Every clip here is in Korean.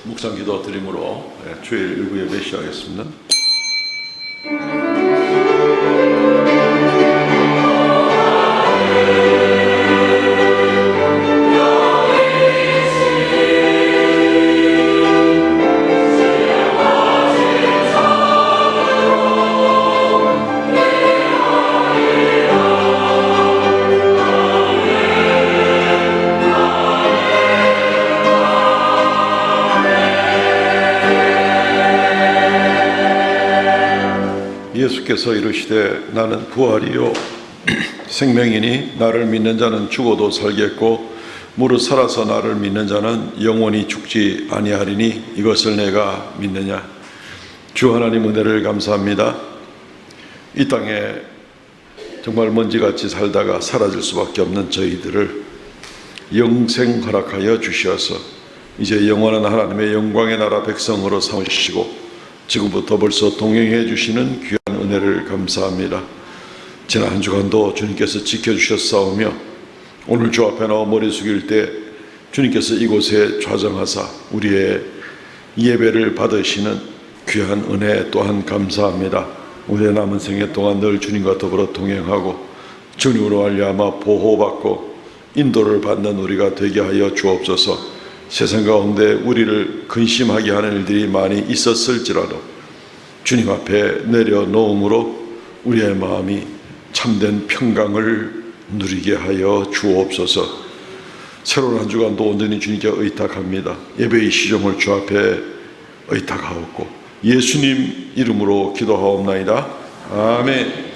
묵상 기도 드림으로 주일 일부 예배 시작하겠습니다. 예수께서 이르시되 나는 부활이요 생명이니 나를 믿는 자는 죽어도 살겠고 무릇 살아서 나를 믿는 자는 영원히 죽지 아니하리니 이것을 내가 믿느냐. 주 하나님 은혜를 감사합니다. 이 땅에 정말 먼지같이 살다가 사라질 수밖에 없는 저희들을 영생 허락하여 주시어서 이제 영원한 하나님의 영광의 나라 백성으로 삼으시고 지금부터 벌써 동행해 주시는 귀한 은혜를 감사합니다. 지난 한 주간도 주님께서 지켜주셨사오며 오늘 주 앞에 나와 머리 숙일 때 주님께서 이곳에 좌정하사 우리의 예배를 받으시는 귀한 은혜 또한 감사합니다. 우리의 남은 생애 동안 늘 주님과 더불어 동행하고 주님으로 말미암아 보호받고 인도를 받는 우리가 되게 하여 주옵소서. 세상 가운데 우리를 근심하게 하는 일들이 많이 있었을지라도 주님 앞에 내려놓음으로 우리의 마음이 참된 평강을 누리게 하여 주옵소서. 새로운 한 주간도 온전히 주님께 의탁합니다. 예배의 시종을 주 앞에 의탁하옵고 예수님 이름으로 기도하옵나이다. 아멘.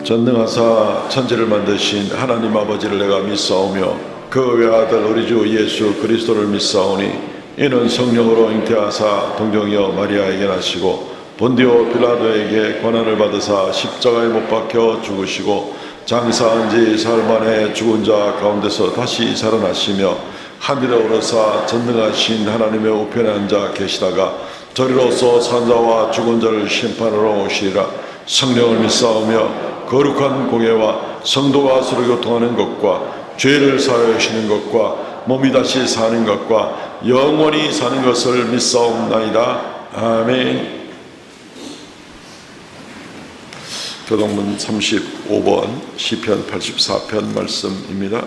전능하사 천지를 만드신 하나님 아버지를 내가 믿사오며 그 외아들 우리 주 예수 그리스도를 믿사오니 이는 성령으로 잉태하사 동정이여 마리아에게 나시고 본디오 빌라도에게 고난을 받으사 십자가에 못 박혀 죽으시고 장사한 지 사흘 만에 죽은 자 가운데서 다시 살아나시며 하늘에 오르사 전능하신 하나님의 우편에 앉아 계시다가 저리로서 산자와 죽은 자를 심판하러 오시리라. 성령을 믿사오며 거룩한 공예와 성도가 서로 교통하는 것과 죄를 사하여 주시는 것과 몸이 다시 사는 것과 영원히 사는 것을 믿사옵나이다. 아멘. 교동문 35번 시편 84편 말씀입니다.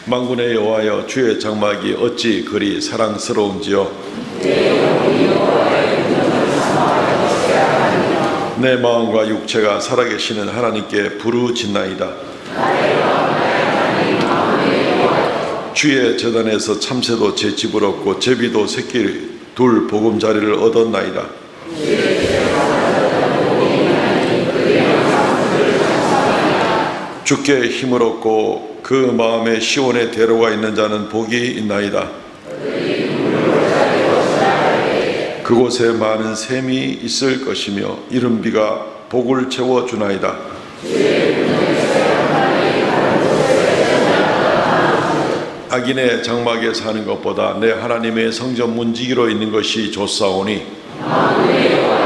만군의 여호와여 주의 장막이 어찌 그리 사랑스러운지요. 내 마음과 육체가 살아계시는 하나님께 부르짖나이다. 주의 제단에서 참새도 제 집을 얻고 제비도 새끼 둘 보금자리를 얻었나이다. 주께 힘을 얻고 그 마음에 시온의 대로가 있는 자는 복이 있나이다. 그곳에 많은 샘이 있을 것이며 이른 비가 복을 채워주나이다. 악인의 장막에 사는 것보다 내 하나님의 성전 문지기로 있는 것이 좋사오니. 아멘.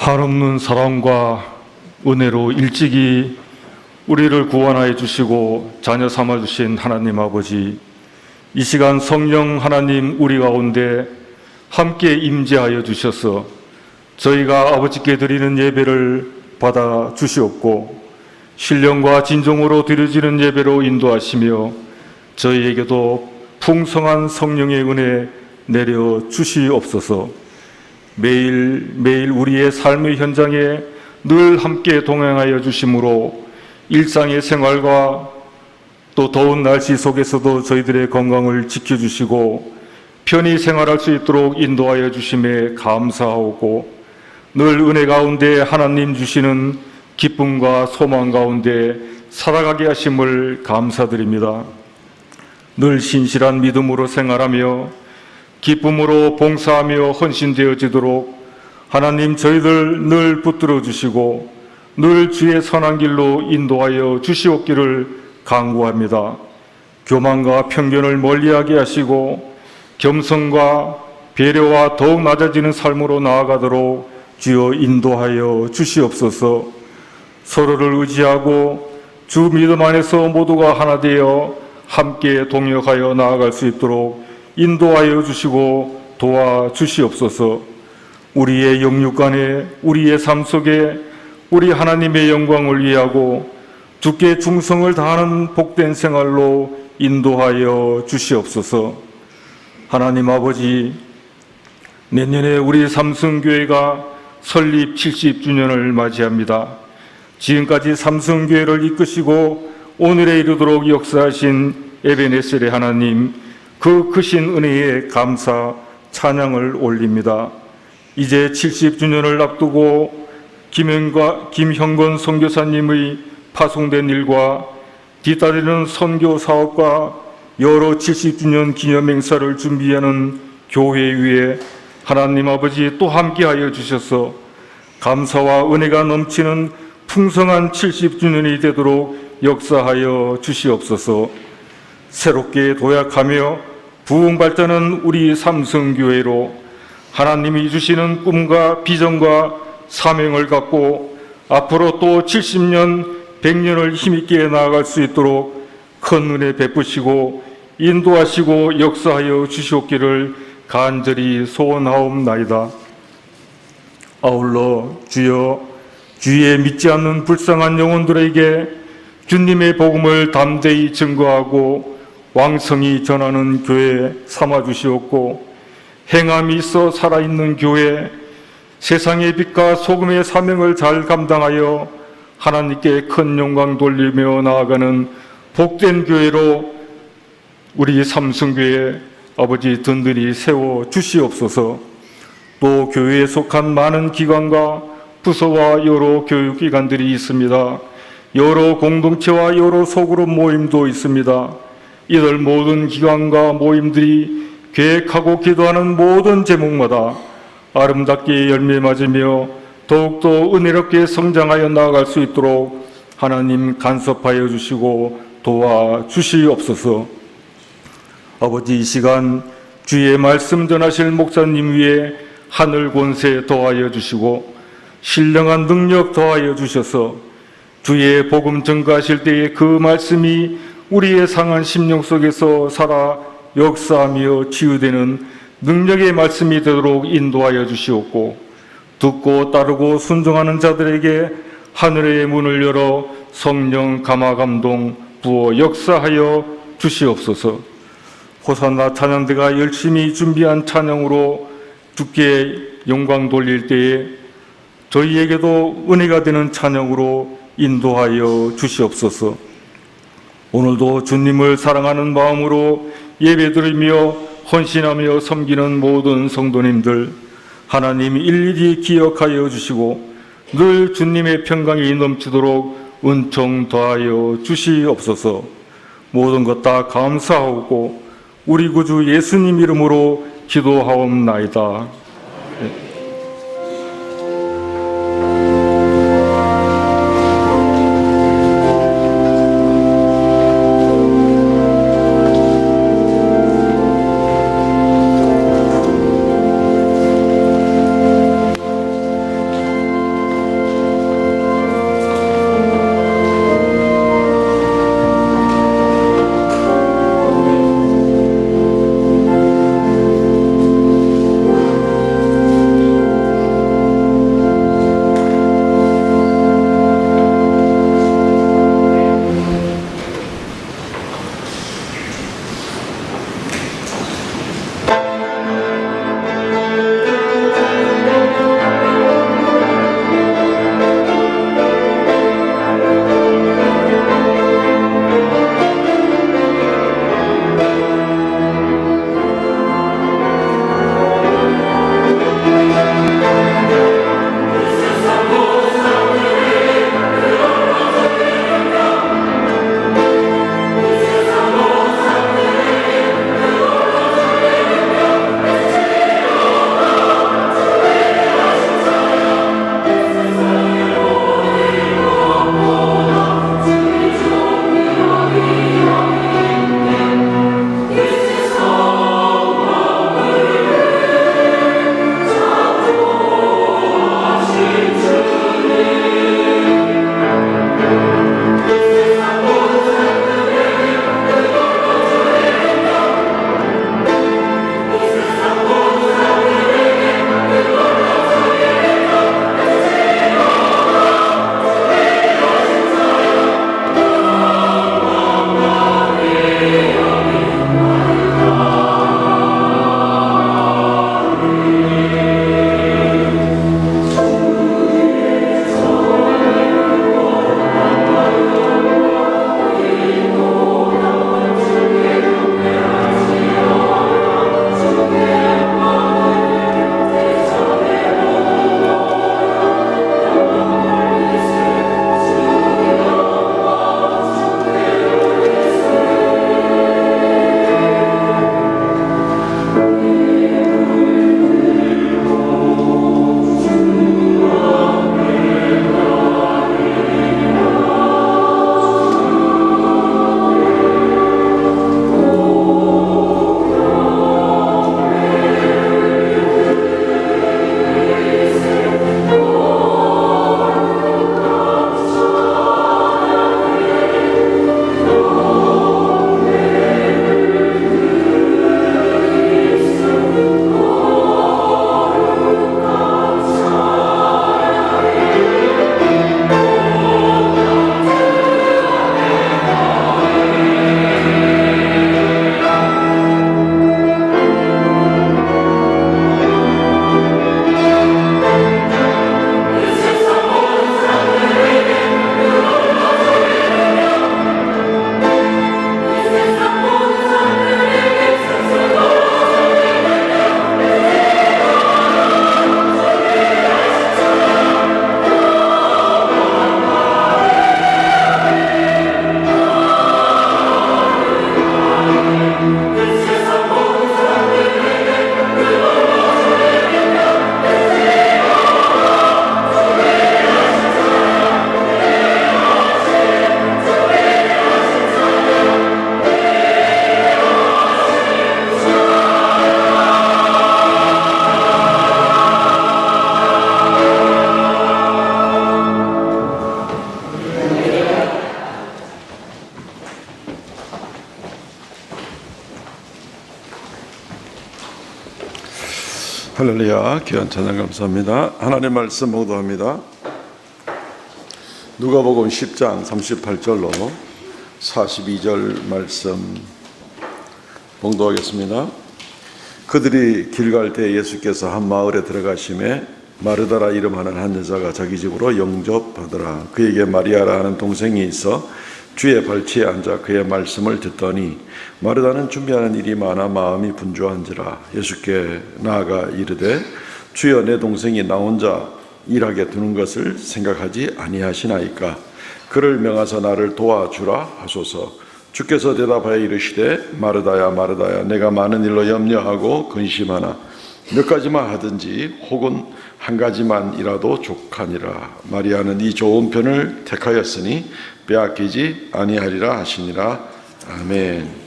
한없는 사랑과 은혜로 일찍이 우리를 구원하여 주시고 자녀 삼아 주신 하나님 아버지, 이 시간 성령 하나님 우리 가운데 함께 임재하여 주셔서 저희가 아버지께 드리는 예배를 받아 주시옵고 신령과 진정으로 드려지는 예배로 인도하시며 저희에게도 풍성한 성령의 은혜 내려 주시옵소서. 매일 우리의 삶의 현장에 늘 함께 동행하여 주심으로 일상의 생활과 또 더운 날씨 속에서도 저희들의 건강을 지켜주시고 편히 생활할 수 있도록 인도하여 주심에 감사하고, 늘 은혜 가운데 하나님 주시는 기쁨과 소망 가운데 살아가게 하심을 감사드립니다. 늘 신실한 믿음으로 생활하며 기쁨으로 봉사하며 헌신되어지도록 하나님 저희들 늘 붙들어 주시고 늘 주의 선한 길로 인도하여 주시옵기를 간구합니다. 교만과 편견을 멀리하게 하시고 겸손과 배려와 더욱 낮아지는 삶으로 나아가도록 주여 인도하여 주시옵소서. 서로를 의지하고 주 믿음 안에서 모두가 하나 되어 함께 동역하여 나아갈 수 있도록 인도하여 주시고 도와주시옵소서. 우리의 영육 간에 우리의 삶 속에 우리 하나님의 영광을 위하고 주께 충성을 다하는 복된 생활로 인도하여 주시옵소서. 하나님 아버지, 내년에 우리 삼성교회가 설립 70주년을 맞이합니다. 지금까지 삼성교회를 이끄시고 오늘에 이르도록 역사하신 에베네셀의 하나님, 그 크신 은혜에 감사, 찬양을 올립니다. 이제 70주년을 앞두고 김형건 선교사님의 파송된 일과 뒤따르는 선교 사업과 여러 70주년 기념 행사를 준비하는 교회 위에 하나님 아버지 또 함께하여 주셔서 감사와 은혜가 넘치는 풍성한 70주년이 되도록 역사하여 주시옵소서. 새롭게 도약하며 부흥 발전은 우리 삼성교회로 하나님이 주시는 꿈과 비전과 사명을 갖고 앞으로 또 70년, 100년을 힘있게 나아갈 수 있도록 큰 은혜 베푸시고 인도하시고 역사하여 주시옵기를 간절히 소원하옵나이다. 아울러 주여, 주의 믿지 않는 불쌍한 영혼들에게 주님의 복음을 담대히 증거하고 왕성히 전하는 교회 삼아주시옵고, 행함이 있어 살아있는 교회, 세상의 빛과 소금의 사명을 잘 감당하여 하나님께 큰 영광 돌리며 나아가는 복된 교회로 우리 삼성교회 아버지 든든히 세워 주시옵소서. 또 교회에 속한 많은 기관과 부서와 여러 교육기관들이 있습니다. 여러 공동체와 여러 소그룹 모임도 있습니다. 이들 모든 기관과 모임들이 계획하고 기도하는 모든 제목마다 아름답게 열매 맞으며 더욱더 은혜롭게 성장하여 나아갈 수 있도록 하나님 간섭하여 주시고 도와주시옵소서. 아버지, 이 시간 주의 말씀 전하실 목사님 위에 하늘 권세 더하여 주시고 신령한 능력 더하여 주셔서 주의 복음 전가하실 때에 그 말씀이 우리의 상한 심령 속에서 살아 역사하며 치유되는 능력의 말씀이 되도록 인도하여 주시옵고, 듣고 따르고 순종하는 자들에게 하늘의 문을 열어 성령 감화 감동 부어 역사하여 주시옵소서. 호산나 찬양대가 열심히 준비한 찬양으로 주께 영광 돌릴 때에 저희에게도 은혜가 되는 찬양으로 인도하여 주시옵소서. 오늘도 주님을 사랑하는 마음으로 예배드리며 헌신하며 섬기는 모든 성도님들, 하나님 일일이 기억하여 주시고 늘 주님의 평강이 넘치도록 은총 더하여 주시옵소서. 모든 것 다 감사하고 우리 구주 예수님 이름으로 기도하옵나이다. 할렐루야, 귀한 찬양 감사합니다. 하나님 말씀 봉독합니다. 누가복음 10장 38절로 42절 말씀 봉독하겠습니다. 그들이 길 갈 때 예수께서 한 마을에 들어가심에 마르다라 이름하는 한 여자가 자기 집으로 영접하더라. 그에게 마리아라 하는 동생이 있어 주의 발치에 앉아 그의 말씀을 듣더니 마르다는 준비하는 일이 많아 마음이 분주한지라. 예수께 나아가 이르되 주여, 내 동생이 나 혼자 일하게 두는 것을 생각하지 아니하시나이까. 그를 명하사 나를 도와주라 하소서. 주께서 대답하여 이르시되 마르다야 마르다야, 내가 많은 일로 염려하고 근심하나 몇 가지만 하든지 혹은 한 가지만이라도 족하니라. 마리아는 이 좋은 편을 택하였으니 빼앗기지 아니하리라 하시니라. 아멘.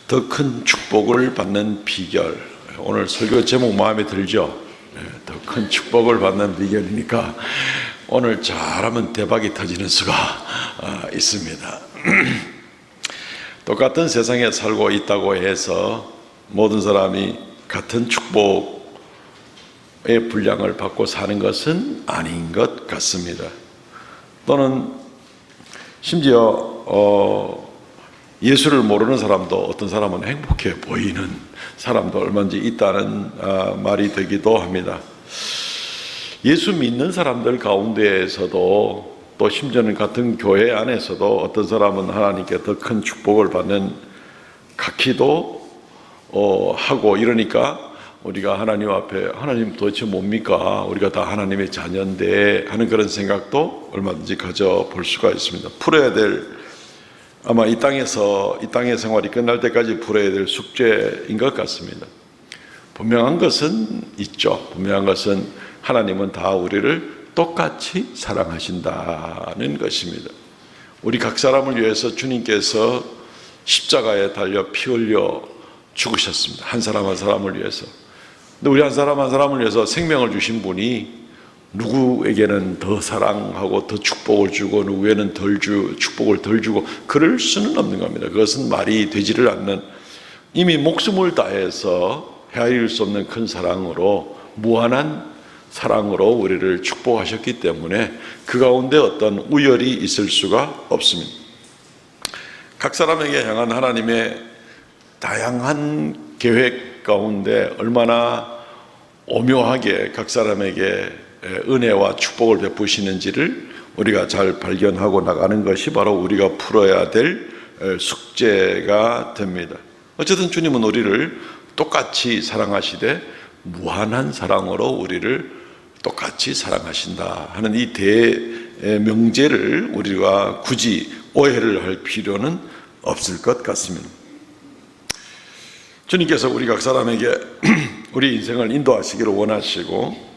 더 큰 축복을 받는 비결. 오늘 설교 제목 마음에 들죠? 더 큰 축복을 받는 비결이니까 오늘 잘하면 대박이 터지는 수가 있습니다. 똑같은 세상에 살고 있다고 해서 모든 사람이 같은 축복의 분량을 받고 사는 것은 아닌 것 같습니다. 또는 심지어 예수를 모르는 사람도 어떤 사람은 행복해 보이는 사람도 얼마든지 있다는 말이 되기도 합니다. 예수 믿는 사람들 가운데에서도 또 심지어는 같은 교회 안에서도 어떤 사람은 하나님께 더 큰 축복을 받는 각기도 하고 이러니까 우리가 하나님 앞에 하나님 도대체 뭡니까? 우리가 다 하나님의 자녀인데 하는 그런 생각도 얼마든지 가져볼 수가 있습니다. 풀어야 될, 아마 이 땅의 생활이 끝날 때까지 풀어야 될 숙제인 것 같습니다. 분명한 것은 있죠. 분명한 것은 하나님은 다 우리를 똑같이 사랑하신다는 것입니다. 우리 각 사람을 위해서 주님께서 십자가에 달려 피 흘려 죽으셨습니다. 한 사람 한 사람을 위해서. 근데 우리 한 사람 한 사람을 위해서 생명을 주신 분이 누구에게는 더 사랑하고 더 축복을 주고 누구에게는 축복을 덜 주고 그럴 수는 없는 겁니다. 그것은 말이 되지를 않는, 이미 목숨을 다해서 헤아릴 수 없는 큰 사랑으로, 무한한 사랑으로 우리를 축복하셨기 때문에 그 가운데 어떤 우열이 있을 수가 없습니다. 각 사람에게 향한 하나님의 다양한 계획 가운데 얼마나 오묘하게 각 사람에게 은혜와 축복을 베푸시는지를 우리가 잘 발견하고 나가는 것이 바로 우리가 풀어야 될 숙제가 됩니다. 어쨌든 주님은 우리를 똑같이 사랑하시되 무한한 사랑으로 우리를 똑같이 사랑하신다 하는 이 대명제를 우리가 굳이 오해를 할 필요는 없을 것 같습니다. 주님께서 우리 각 사람에게 우리 인생을 인도하시기를 원하시고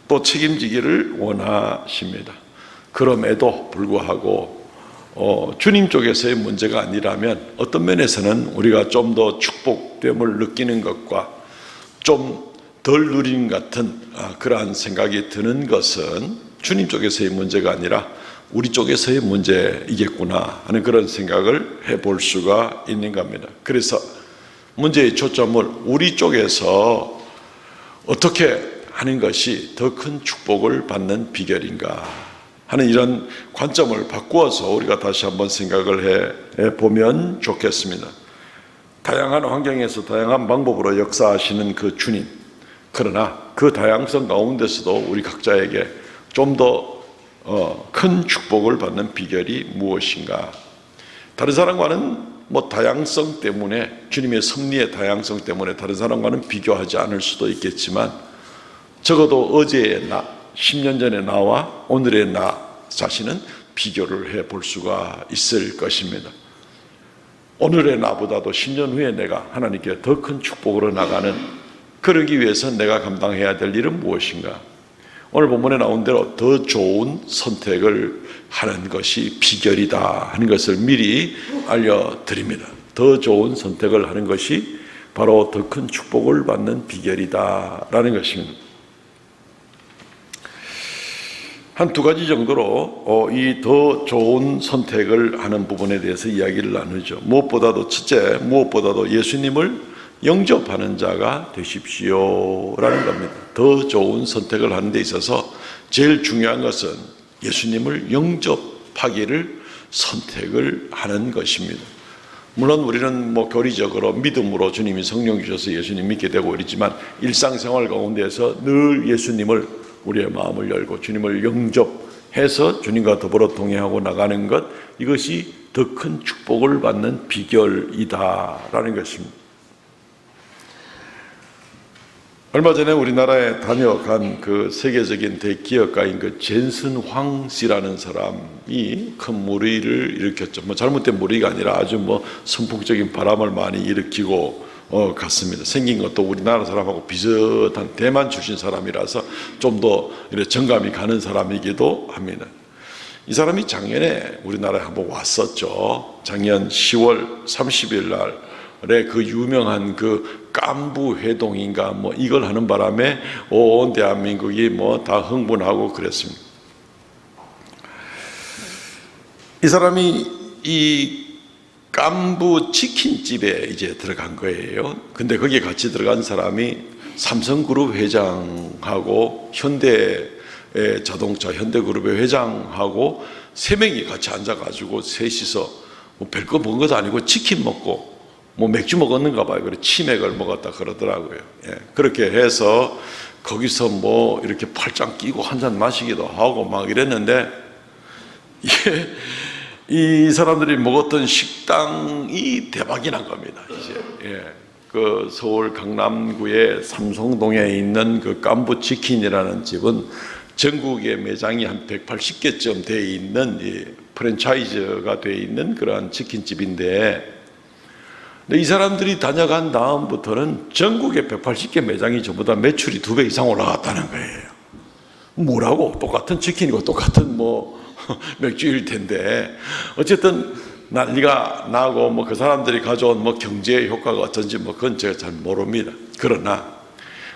또 책임지기를 원하십니다. 그럼에도 불구하고 주님 쪽에서의 문제가 아니라면 어떤 면에서는 우리가 좀 더 축복됨을 느끼는 것과 좀 덜 누리는 같은 그러한 생각이 드는 것은 주님 쪽에서의 문제가 아니라 우리 쪽에서의 문제이겠구나 하는 그런 생각을 해볼 수가 있는 겁니다. 그래서 문제의 초점을 우리 쪽에서 어떻게 하는 것이 더 큰 축복을 받는 비결인가 하는 이런 관점을 바꾸어서 우리가 다시 한번 생각을 해 보면 좋겠습니다. 다양한 환경에서 다양한 방법으로 역사하시는 그 주님, 그러나 그 다양성 가운데서도 우리 각자에게 좀 더 큰 축복을 받는 비결이 무엇인가? 다른 사람과는 다양성 때문에, 주님의 섭리의 다양성 때문에 다른 사람과는 비교하지 않을 수도 있겠지만 적어도 어제의 나, 10년 전의 나와 오늘의 나 자신은 비교를 해볼 수가 있을 것입니다. 오늘의 나보다도 10년 후에 내가 하나님께 더 큰 축복으로 나가는, 그러기 위해서 내가 감당해야 될 일은 무엇인가? 오늘 본문에 나온 대로 더 좋은 선택을 하는 것이 비결이다 하는 것을 미리 알려드립니다. 더 좋은 선택을 하는 것이 바로 더 큰 축복을 받는 비결이다라는 것입니다. 한 두 가지 정도로 이 더 좋은 선택을 하는 부분에 대해서 이야기를 나누죠. 무엇보다도 첫째, 무엇보다도 예수님을 영접하는 자가 되십시오라는 겁니다. 더 좋은 선택을 하는 데 있어서 제일 중요한 것은 예수님을 영접하기를 선택을 하는 것입니다. 물론 우리는 교리적으로 믿음으로 주님이 성령 주셔서 예수님 믿게 되고 이러지만 일상생활 가운데에서 늘 예수님을 우리의 마음을 열고 주님을 영접해서 주님과 더불어 동행하고 나가는 것, 이것이 더 큰 축복을 받는 비결이다라는 것입니다. 얼마 전에 우리나라에 다녀간 그 세계적인 대기업가인 그 젠슨 황 씨라는 사람이 큰 물의를 일으켰죠. 잘못된 물의가 아니라 아주 선풍적인 바람을 많이 일으키고 갔습니다. 생긴 것도 우리나라 사람하고 비슷한 대만 출신 사람이라서 좀 더 정감이 가는 사람이기도 합니다. 이 사람이 작년에 우리나라에 한번 왔었죠. 작년 10월 30일 날에 그 유명한 그 깐부 회동인가 이걸 하는 바람에 온 대한민국이 다 흥분하고 그랬습니다. 이 사람이 이 깐부 치킨집에 이제 들어간 거예요. 근데 거기에 같이 들어간 사람이 삼성그룹 회장하고 현대자동차 현대그룹의 회장하고 3명이 같이 앉아가지고 셋이서 별거 먹은 것도 아니고 치킨 먹고 맥주 먹었는가 봐요. 그래 치맥을 먹었다 그러더라고요. 예, 그렇게 해서 거기서 이렇게 팔짱 끼고 한 잔 마시기도 하고 막 이랬는데, 이게 이 사람들이 먹었던 식당이 대박이 난 겁니다. 이제 그 서울 강남구의 삼성동에 있는 그 깐부치킨이라는 집은 전국에 매장이 한 180개쯤 되어 있는 프랜차이즈가 되어 있는 그러한 치킨집인데, 이 사람들이 다녀간 다음부터는 전국에 180개 매장이 전부 다 매출이 2배 이상 올라갔다는 거예요. 뭐라고? 똑같은 치킨이고 똑같은 맥주일 텐데, 어쨌든 난리가 나고 그 사람들이 가져온 경제 효과가 어떤지 그건 제가 잘 모릅니다. 그러나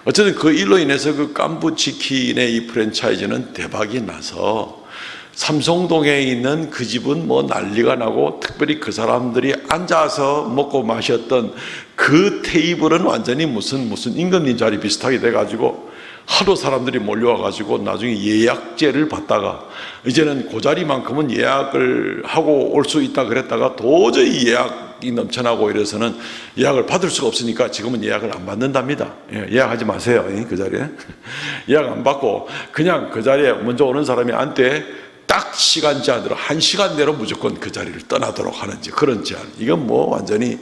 어쨌든 그 일로 인해서 그 깐부치킨의 이 프랜차이즈는 대박이 나서 삼성동에 있는 그 집은 난리가 나고, 특별히 그 사람들이 앉아서 먹고 마셨던 그 테이블은 완전히 무슨 임금님 자리 비슷하게 돼가지고 하도 사람들이 몰려와가지고 나중에 예약제를 받다가 이제는 그 자리만큼은 예약을 하고 올 수 있다 그랬다가 도저히 예약이 넘쳐나고 이래서는 예약을 받을 수가 없으니까 지금은 예약을 안 받는답니다. 예약하지 마세요. 그 자리에 예약 안 받고 그냥 그 자리에 먼저 오는 사람이 앉되 딱 시간 제한으로 1시간 내로 무조건 그 자리를 떠나도록 하는 그런 제한. 이건 완전히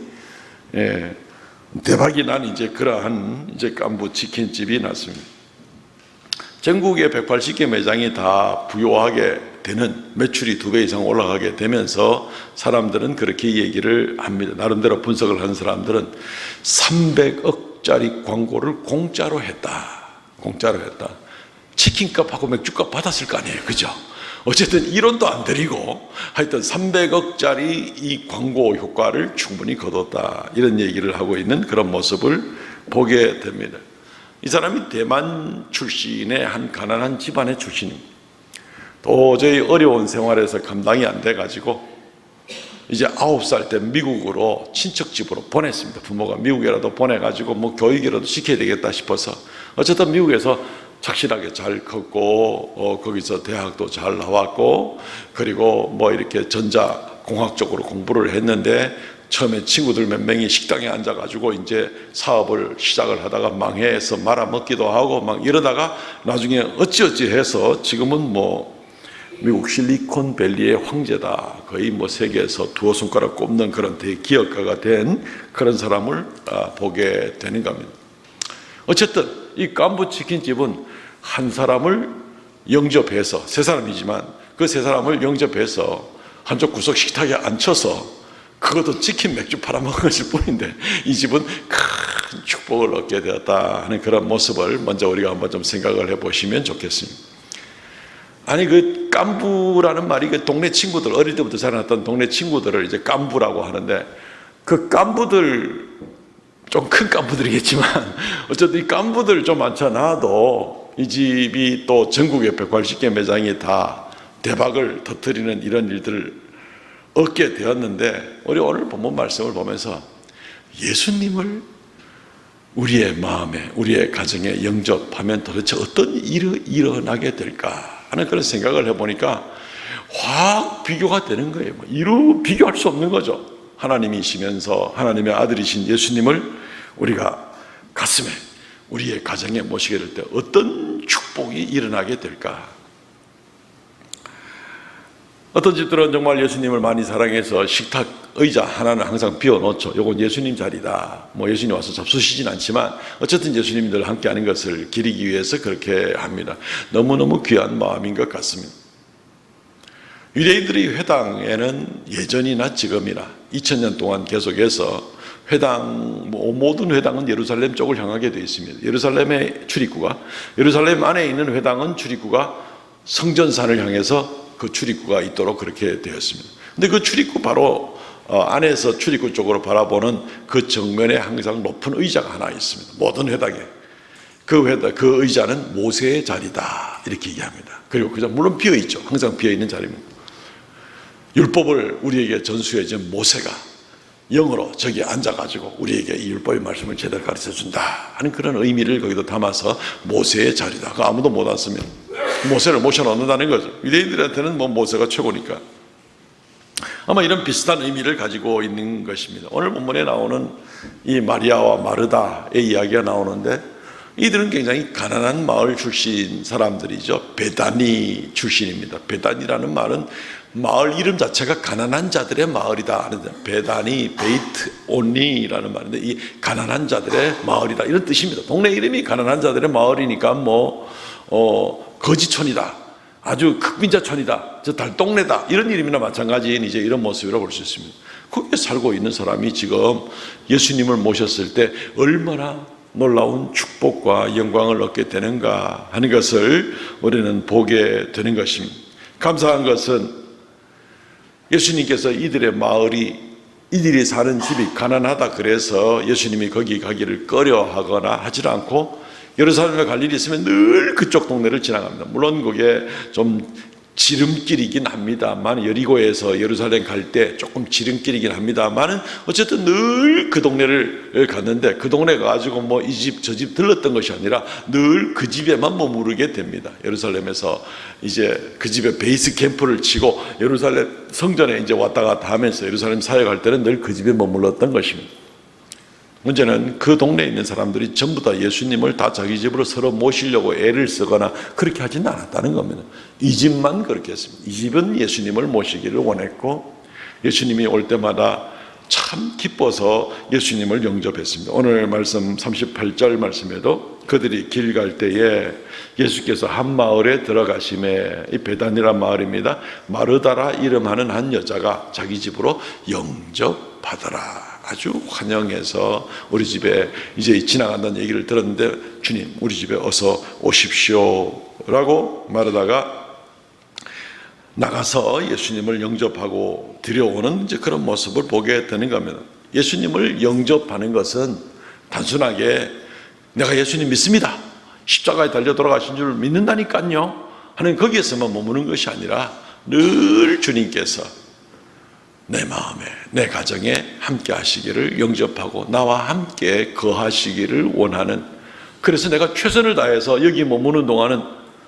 대박이 난 그러한 깐부 치킨집이 났습니다. 전국에 180개 매장이 다 부요하게 되는, 매출이 2배 이상 올라가게 되면서 사람들은 그렇게 얘기를 합니다. 나름대로 분석을 한 사람들은 300억짜리 광고를 공짜로 했다. 치킨값하고 맥주값 받았을 거 아니에요. 그죠? 어쨌든 1원도 안 들이고 하여튼 300억짜리 이 광고 효과를 충분히 거뒀다, 이런 얘기를 하고 있는 그런 모습을 보게 됩니다. 이 사람이 대만 출신의 한 가난한 집안의 출신입니다. 도저히 어려운 생활에서 감당이 안 돼가지고 이제 9살 때 미국으로 친척집으로 보냈습니다. 부모가 미국이라도 보내가지고 교육이라도 시켜야 되겠다 싶어서 어쨌든 미국에서 착실하게 잘 컸고 거기서 대학도 잘 나왔고, 그리고 이렇게 전자공학 쪽으로 공부를 했는데 처음에 친구들 몇 명이 식당에 앉아가지고 이제 사업을 시작을 하다가 망해서 말아먹기도 하고 막 이러다가 나중에 어찌어찌 해서 지금은 미국 실리콘밸리의 황제다. 거의 세계에서 두어 손가락 꼽는 그런 대기업가가 된 그런 사람을 보게 되는 겁니다. 어쨌든 이 깐부치킨집은 한 사람을 영접해서, 세 사람이지만 그 세 사람을 영접해서 한쪽 구석 식탁에 앉혀서 그것도 치킨 맥주 팔아먹은 것일 뿐인데 이 집은 큰 축복을 얻게 되었다 하는 그런 모습을 먼저 우리가 한번 좀 생각을 해보시면 좋겠습니다. 아니 그 깐부라는 말이 그 동네 친구들, 어릴 때부터 자라났던 동네 친구들을 이제 깐부라고 하는데, 그 깐부들 좀 큰 깐부들이겠지만 어쨌든 이 깐부들 좀 많잖아도 이 집이 또 전국에 180개 매장이 다 대박을 터뜨리는 이런 일들을 얻게 되었는데, 우리 오늘 본문 말씀을 보면서 예수님을 우리의 마음에, 우리의 가정에 영접하면 도대체 어떤 일이 일어나게 될까 하는 그런 생각을 해보니까 확 비교가 되는 거예요. 이루 비교할 수 없는 거죠. 하나님이시면서 하나님의 아들이신 예수님을 우리가 가슴에, 우리의 가정에 모시게 될 때 어떤 축복이 일어나게 될까. 어떤 집들은 정말 예수님을 많이 사랑해서 식탁 의자 하나는 항상 비워놓죠. 요건 예수님 자리다. 예수님 와서 잡수시진 않지만 어쨌든 예수님들 함께하는 것을 기리기 위해서 그렇게 합니다. 너무너무 귀한 마음인 것 같습니다. 유대인들이 회당에는 예전이나 지금이나 2000년 동안 계속해서 회당, 모든 회당은 예루살렘 쪽을 향하게 되어 있습니다. 예루살렘의 출입구가, 예루살렘 안에 있는 회당은 출입구가 성전산을 향해서 그 출입구가 있도록 그렇게 되었습니다. 근데 그 출입구 바로 안에서 출입구 쪽으로 바라보는 그 정면에 항상 높은 의자가 하나 있습니다. 모든 회당에. 그 의자는 모세의 자리다. 이렇게 얘기합니다. 그리고 그 자리, 물론 비어있죠. 항상 비어있는 자리입니다. 율법을 우리에게 전수해준 모세가 영으로 저기 앉아가지고 우리에게 이 율법의 말씀을 제대로 가르쳐준다 하는 그런 의미를 거기도 담아서 모세의 자리다. 그 아무도 못 앉습니다. 모세를 모셔놓는다는 거죠. 유대인들한테는 모세가 최고니까. 아마 이런 비슷한 의미를 가지고 있는 것입니다. 오늘 본문에 나오는 이 마리아와 마르다의 이야기가 나오는데 이들은 굉장히 가난한 마을 출신 사람들이죠. 베다니 출신입니다. 베다니라는 말은 마을 이름 자체가 가난한 자들의 마을이다 하는데, 베다니, 베이트 온니라는 말인데 이 가난한 자들의 마을이다 이런 뜻입니다. 동네 이름이 가난한 자들의 마을이니까 거지촌이다, 아주 극빈자촌이다, 저 달동네다 이런 이름이나 마찬가지인 이제 이런 모습이라고 볼 수 있습니다. 거기에 살고 있는 사람이 지금 예수님을 모셨을 때 얼마나 놀라운 축복과 영광을 얻게 되는가 하는 것을 우리는 보게 되는 것입니다. 감사한 것은 예수님께서 이들이 사는 집이 가난하다 그래서 예수님이 거기 가기를 꺼려하거나 하지 않고 예루살렘에 갈 일이 있으면 늘 그쪽 동네를 지나갑니다. 물론 그게 좀 지름길이긴 합니다만, 여리고에서 예루살렘 갈 때 조금 지름길이긴 합니다만은 어쨌든 늘 그 동네를 갔는데, 그 동네 가가지고 이 집 저 집 들렀던 것이 아니라 늘 그 집에만 머무르게 됩니다. 예루살렘에서 이제 그 집에 베이스 캠프를 치고 예루살렘 성전에 이제 왔다 갔다 하면서 예루살렘 사역할 때는 늘 그 집에 머물렀던 것입니다. 문제는 그 동네에 있는 사람들이 전부 다 예수님을 다 자기 집으로 서로 모시려고 애를 쓰거나 그렇게 하지는 않았다는 겁니다. 이 집만 그렇게 했습니다. 이 집은 예수님을 모시기를 원했고 예수님이 올 때마다 참 기뻐서 예수님을 영접했습니다. 오늘 말씀 38절 말씀에도 그들이 길 갈 때에 예수께서 한 마을에 들어가심에, 이 베단이란 마을입니다. 마르다라 이름하는 한 여자가 자기 집으로 영접하더라. 아주 환영해서 우리 집에 이제 지나간다는 얘기를 들었는데 주님 우리 집에 어서 오십시오 라고 말하다가 나가서 예수님을 영접하고 들여오는 이제 그런 모습을 보게 되는 겁니다. 예수님을 영접하는 것은 단순하게 내가 예수님 믿습니다, 십자가에 달려 돌아가신 줄 믿는다니까요 하는 거기에서만 머무는 것이 아니라 늘 주님께서 내 마음에, 내 가정에 함께 하시기를 영접하고 나와 함께 거하시기를 원하는, 그래서 내가 최선을 다해서 여기 머무는 동안은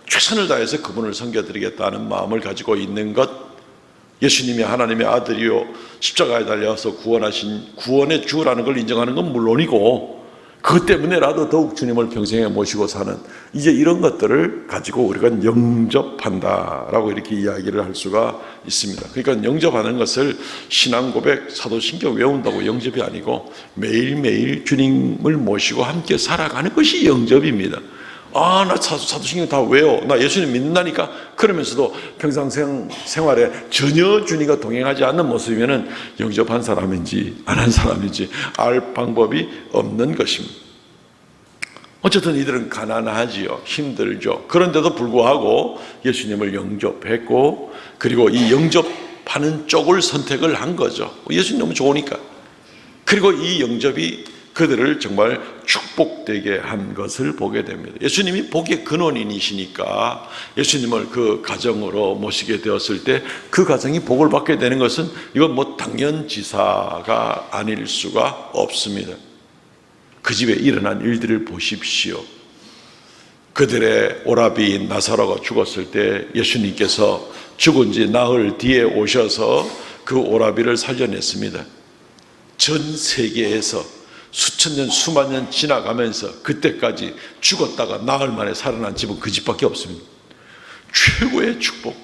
최선을 다해서 그분을 섬겨드리겠다는 마음을 가지고 있는 것, 예수님이 하나님의 아들이요 십자가에 달려서 구원하신 구원의 주라는 걸 인정하는 건 물론이고 그것 때문에라도 더욱 주님을 평생에 모시고 사는 이제 이런 것들을 가지고 우리가 영접한다라고 이렇게 이야기를 할 수가 있습니다. 그러니까 영접하는 것을 신앙 고백, 사도신경 외운다고 영접이 아니고 매일매일 주님을 모시고 함께 살아가는 것이 영접입니다. 나 사도신경 다 외워, 나 예수님 믿는다니까 그러면서도 평상생활에 전혀 주님과 동행하지 않는 모습이면은 영접한 사람인지 안 한 사람인지 알 방법이 없는 것입니다. 어쨌든 이들은 가난하지요, 힘들죠. 그런데도 불구하고 예수님을 영접했고 그리고 이 영접하는 쪽을 선택을 한 거죠. 예수님 너무 좋으니까. 그리고 이 영접이 그들을 정말 축복되게 한 것을 보게 됩니다. 예수님이 복의 근원이시니까 예수님을 그 가정으로 모시게 되었을 때 그 가정이 복을 받게 되는 것은 이건 당연지사가 아닐 수가 없습니다. 그 집에 일어난 일들을 보십시오. 그들의 오라비인 나사로가 죽었을 때 예수님께서 죽은 지 나흘 뒤에 오셔서 그 오라비를 살려냈습니다. 전 세계에서 수천 년, 수만 년 지나가면서 그때까지 죽었다가 나흘 만에 살아난 집은 그 집밖에 없습니다. 최고의 축복,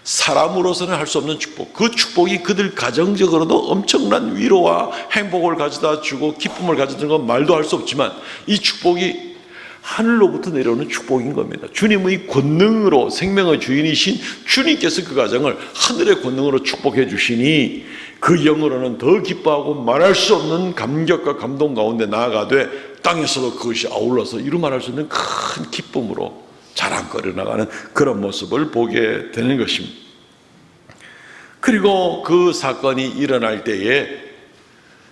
사람으로서는 할 수 없는 축복, 그 축복이 그들 가정적으로도 엄청난 위로와 행복을 가져다 주고 기쁨을 가져다 주는 건 말도 할 수 없지만 이 축복이 하늘로부터 내려오는 축복인 겁니다. 주님의 권능으로, 생명의 주인이신 주님께서 그 가정을 하늘의 권능으로 축복해 주시니 그 영으로는 더 기뻐하고 말할 수 없는 감격과 감동 가운데 나아가되 땅에서도 그것이 아울러서 이루 말할 수 없는 큰 기쁨으로 자랑거려 나가는 그런 모습을 보게 되는 것입니다. 그리고 그 사건이 일어날 때에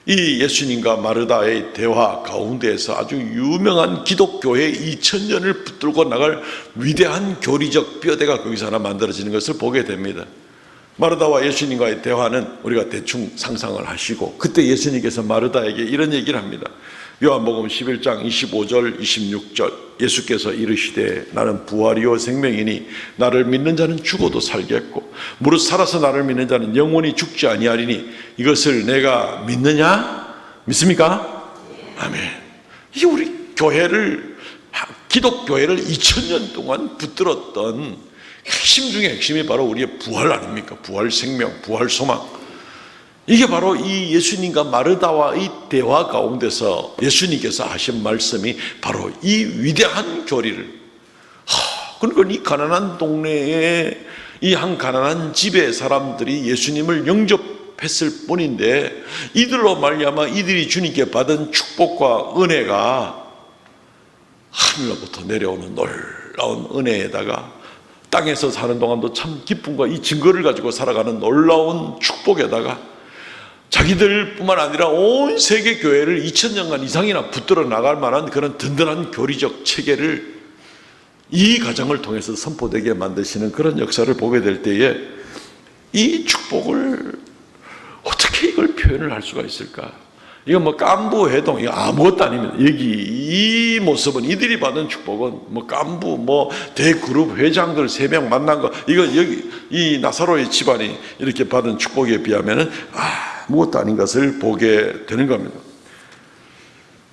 이 예수님과 마르다의 대화 가운데에서 아주 유명한 기독교의 2000년을 붙들고 나갈 위대한 교리적 뼈대가 거기서 하나 만들어지는 것을 보게 됩니다. 마르다와 예수님과의 대화는 우리가 대충 상상을 하시고 그때 예수님께서 마르다에게 이런 얘기를 합니다. 요한복음 11장 25절 26절 예수께서 이르시되 나는 부활이요 생명이니 나를 믿는 자는 죽어도 살겠고 무릇 살아서 나를 믿는 자는 영원히 죽지 아니하리니 이것을 내가 믿느냐? 믿습니까? 아멘. 이게 우리 교회를 기독교회를 2000년 동안 붙들었던 핵심 중에 핵심이 바로 우리의 부활 아닙니까? 부활 생명, 부활 소망. 이게 바로 이 예수님과 마르다와의 대화 가운데서 예수님께서 하신 말씀이 바로 이 위대한 교리를 그러니까 이 가난한 동네에 이 한 가난한 집의 사람들이 예수님을 영접했을 뿐인데 이들로 말미암아 이들이 주님께 받은 축복과 은혜가 하늘로부터 내려오는 놀라운 은혜에다가 땅에서 사는 동안도 참 기쁨과 이 증거를 가지고 살아가는 놀라운 축복에다가 자기들뿐만 아니라 온 세계 교회를 2000년간 이상이나 붙들어 나갈 만한 그런 든든한 교리적 체계를 이 가정을 통해서 선포되게 만드시는 그런 역사를 보게 될 때에 이 축복을 어떻게 이걸 표현을 할 수가 있을까? 이건 뭐 깐부 회동, 이거 아무것도 아닙니다. 여기 이 모습은 이들이 받은 축복은 뭐 깐부, 뭐 대그룹 회장들 3명 만난 거, 이거 여기 이 나사로의 집안이 이렇게 받은 축복에 비하면은 아무것도 아닌 것을 보게 되는 겁니다.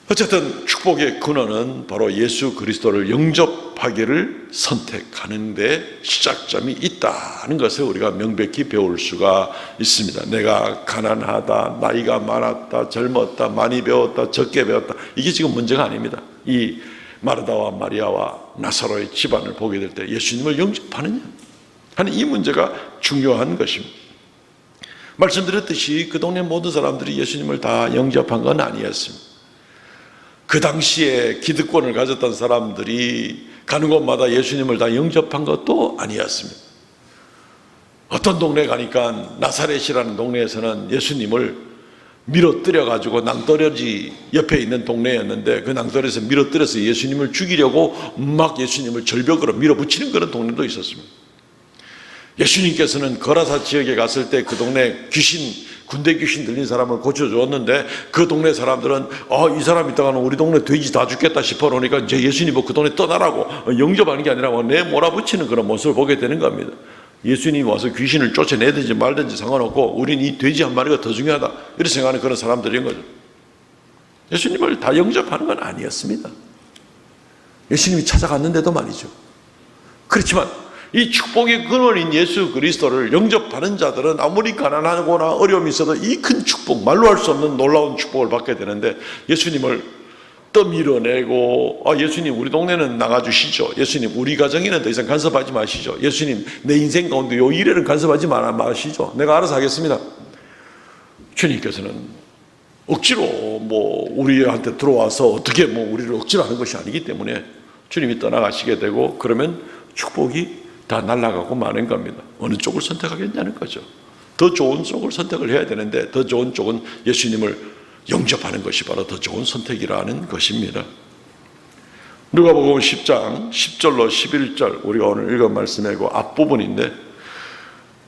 어쨌든 축복의 근원은 바로 예수 그리스도를 영접하기를 선택하는 데 시작점이 있다는 것을 우리가 명백히 배울 수가 있습니다. 내가 가난하다, 나이가 많았다, 젊었다, 많이 배웠다, 적게 배웠다, 이게 지금 문제가 아닙니다. 이 마르다와 마리아와 나사로의 집안을 보게 될 때 예수님을 영접하느냐 하는 이 문제가 중요한 것입니다. 말씀드렸듯이 그 동네 모든 사람들이 예수님을 다 영접한 건 아니었습니다. 그 당시에 기득권을 가졌던 사람들이 가는 곳마다 예수님을 다 영접한 것도 아니었습니다. 어떤 동네 가니까 나사렛이라는 동네에서는 예수님을 밀어뜨려 가지고 낭떠러지 옆에 있는 동네였는데 그 낭떠러지에서 밀어뜨려서 예수님을 죽이려고 막 예수님을 절벽으로 밀어붙이는 그런 동네도 있었습니다. 예수님께서는 거라사 지역에 갔을 때 그 동네 군대 귀신 들린 사람을 고쳐주었는데 그 동네 사람들은 이 사람 있다가는 우리 동네 돼지 다 죽겠다 싶어 그러니까 이제 예수님 그 동네 떠나라고 영접하는 게 아니라 내 몰아붙이는 그런 모습을 보게 되는 겁니다. 예수님이 와서 귀신을 쫓아내든지 말든지 상관없고 우린 이 돼지 한 마리가 더 중요하다 이렇게 생각하는 그런 사람들인 거죠. 예수님을 다 영접하는 건 아니었습니다. 예수님이 찾아갔는데도 말이죠. 그렇지만 이 축복의 근원인 예수 그리스도를 영접하는 자들은 아무리 가난하거나 어려움이 있어도 이 큰 축복, 말로 할 수 없는 놀라운 축복을 받게 되는데 예수님을 떠밀어내고 예수님 우리 동네는 나가주시죠. 예수님 우리 가정에는 더 이상 간섭하지 마시죠. 예수님 내 인생 가운데 요 일에는 간섭하지 마시죠. 내가 알아서 하겠습니다. 주님께서는 억지로 우리한테 들어와서 어떻게 우리를 억지로 하는 것이 아니기 때문에 주님이 떠나가시게 되고 그러면 축복이 다 날아가고 마는 겁니다. 어느 쪽을 선택하겠냐는 거죠. 더 좋은 쪽을 선택을 해야 되는데 더 좋은 쪽은 예수님을 영접하는 것이 바로 더 좋은 선택이라는 것입니다. 누가복음 10장 10절로 11절 우리가 오늘 읽은 말씀이고 앞부분인데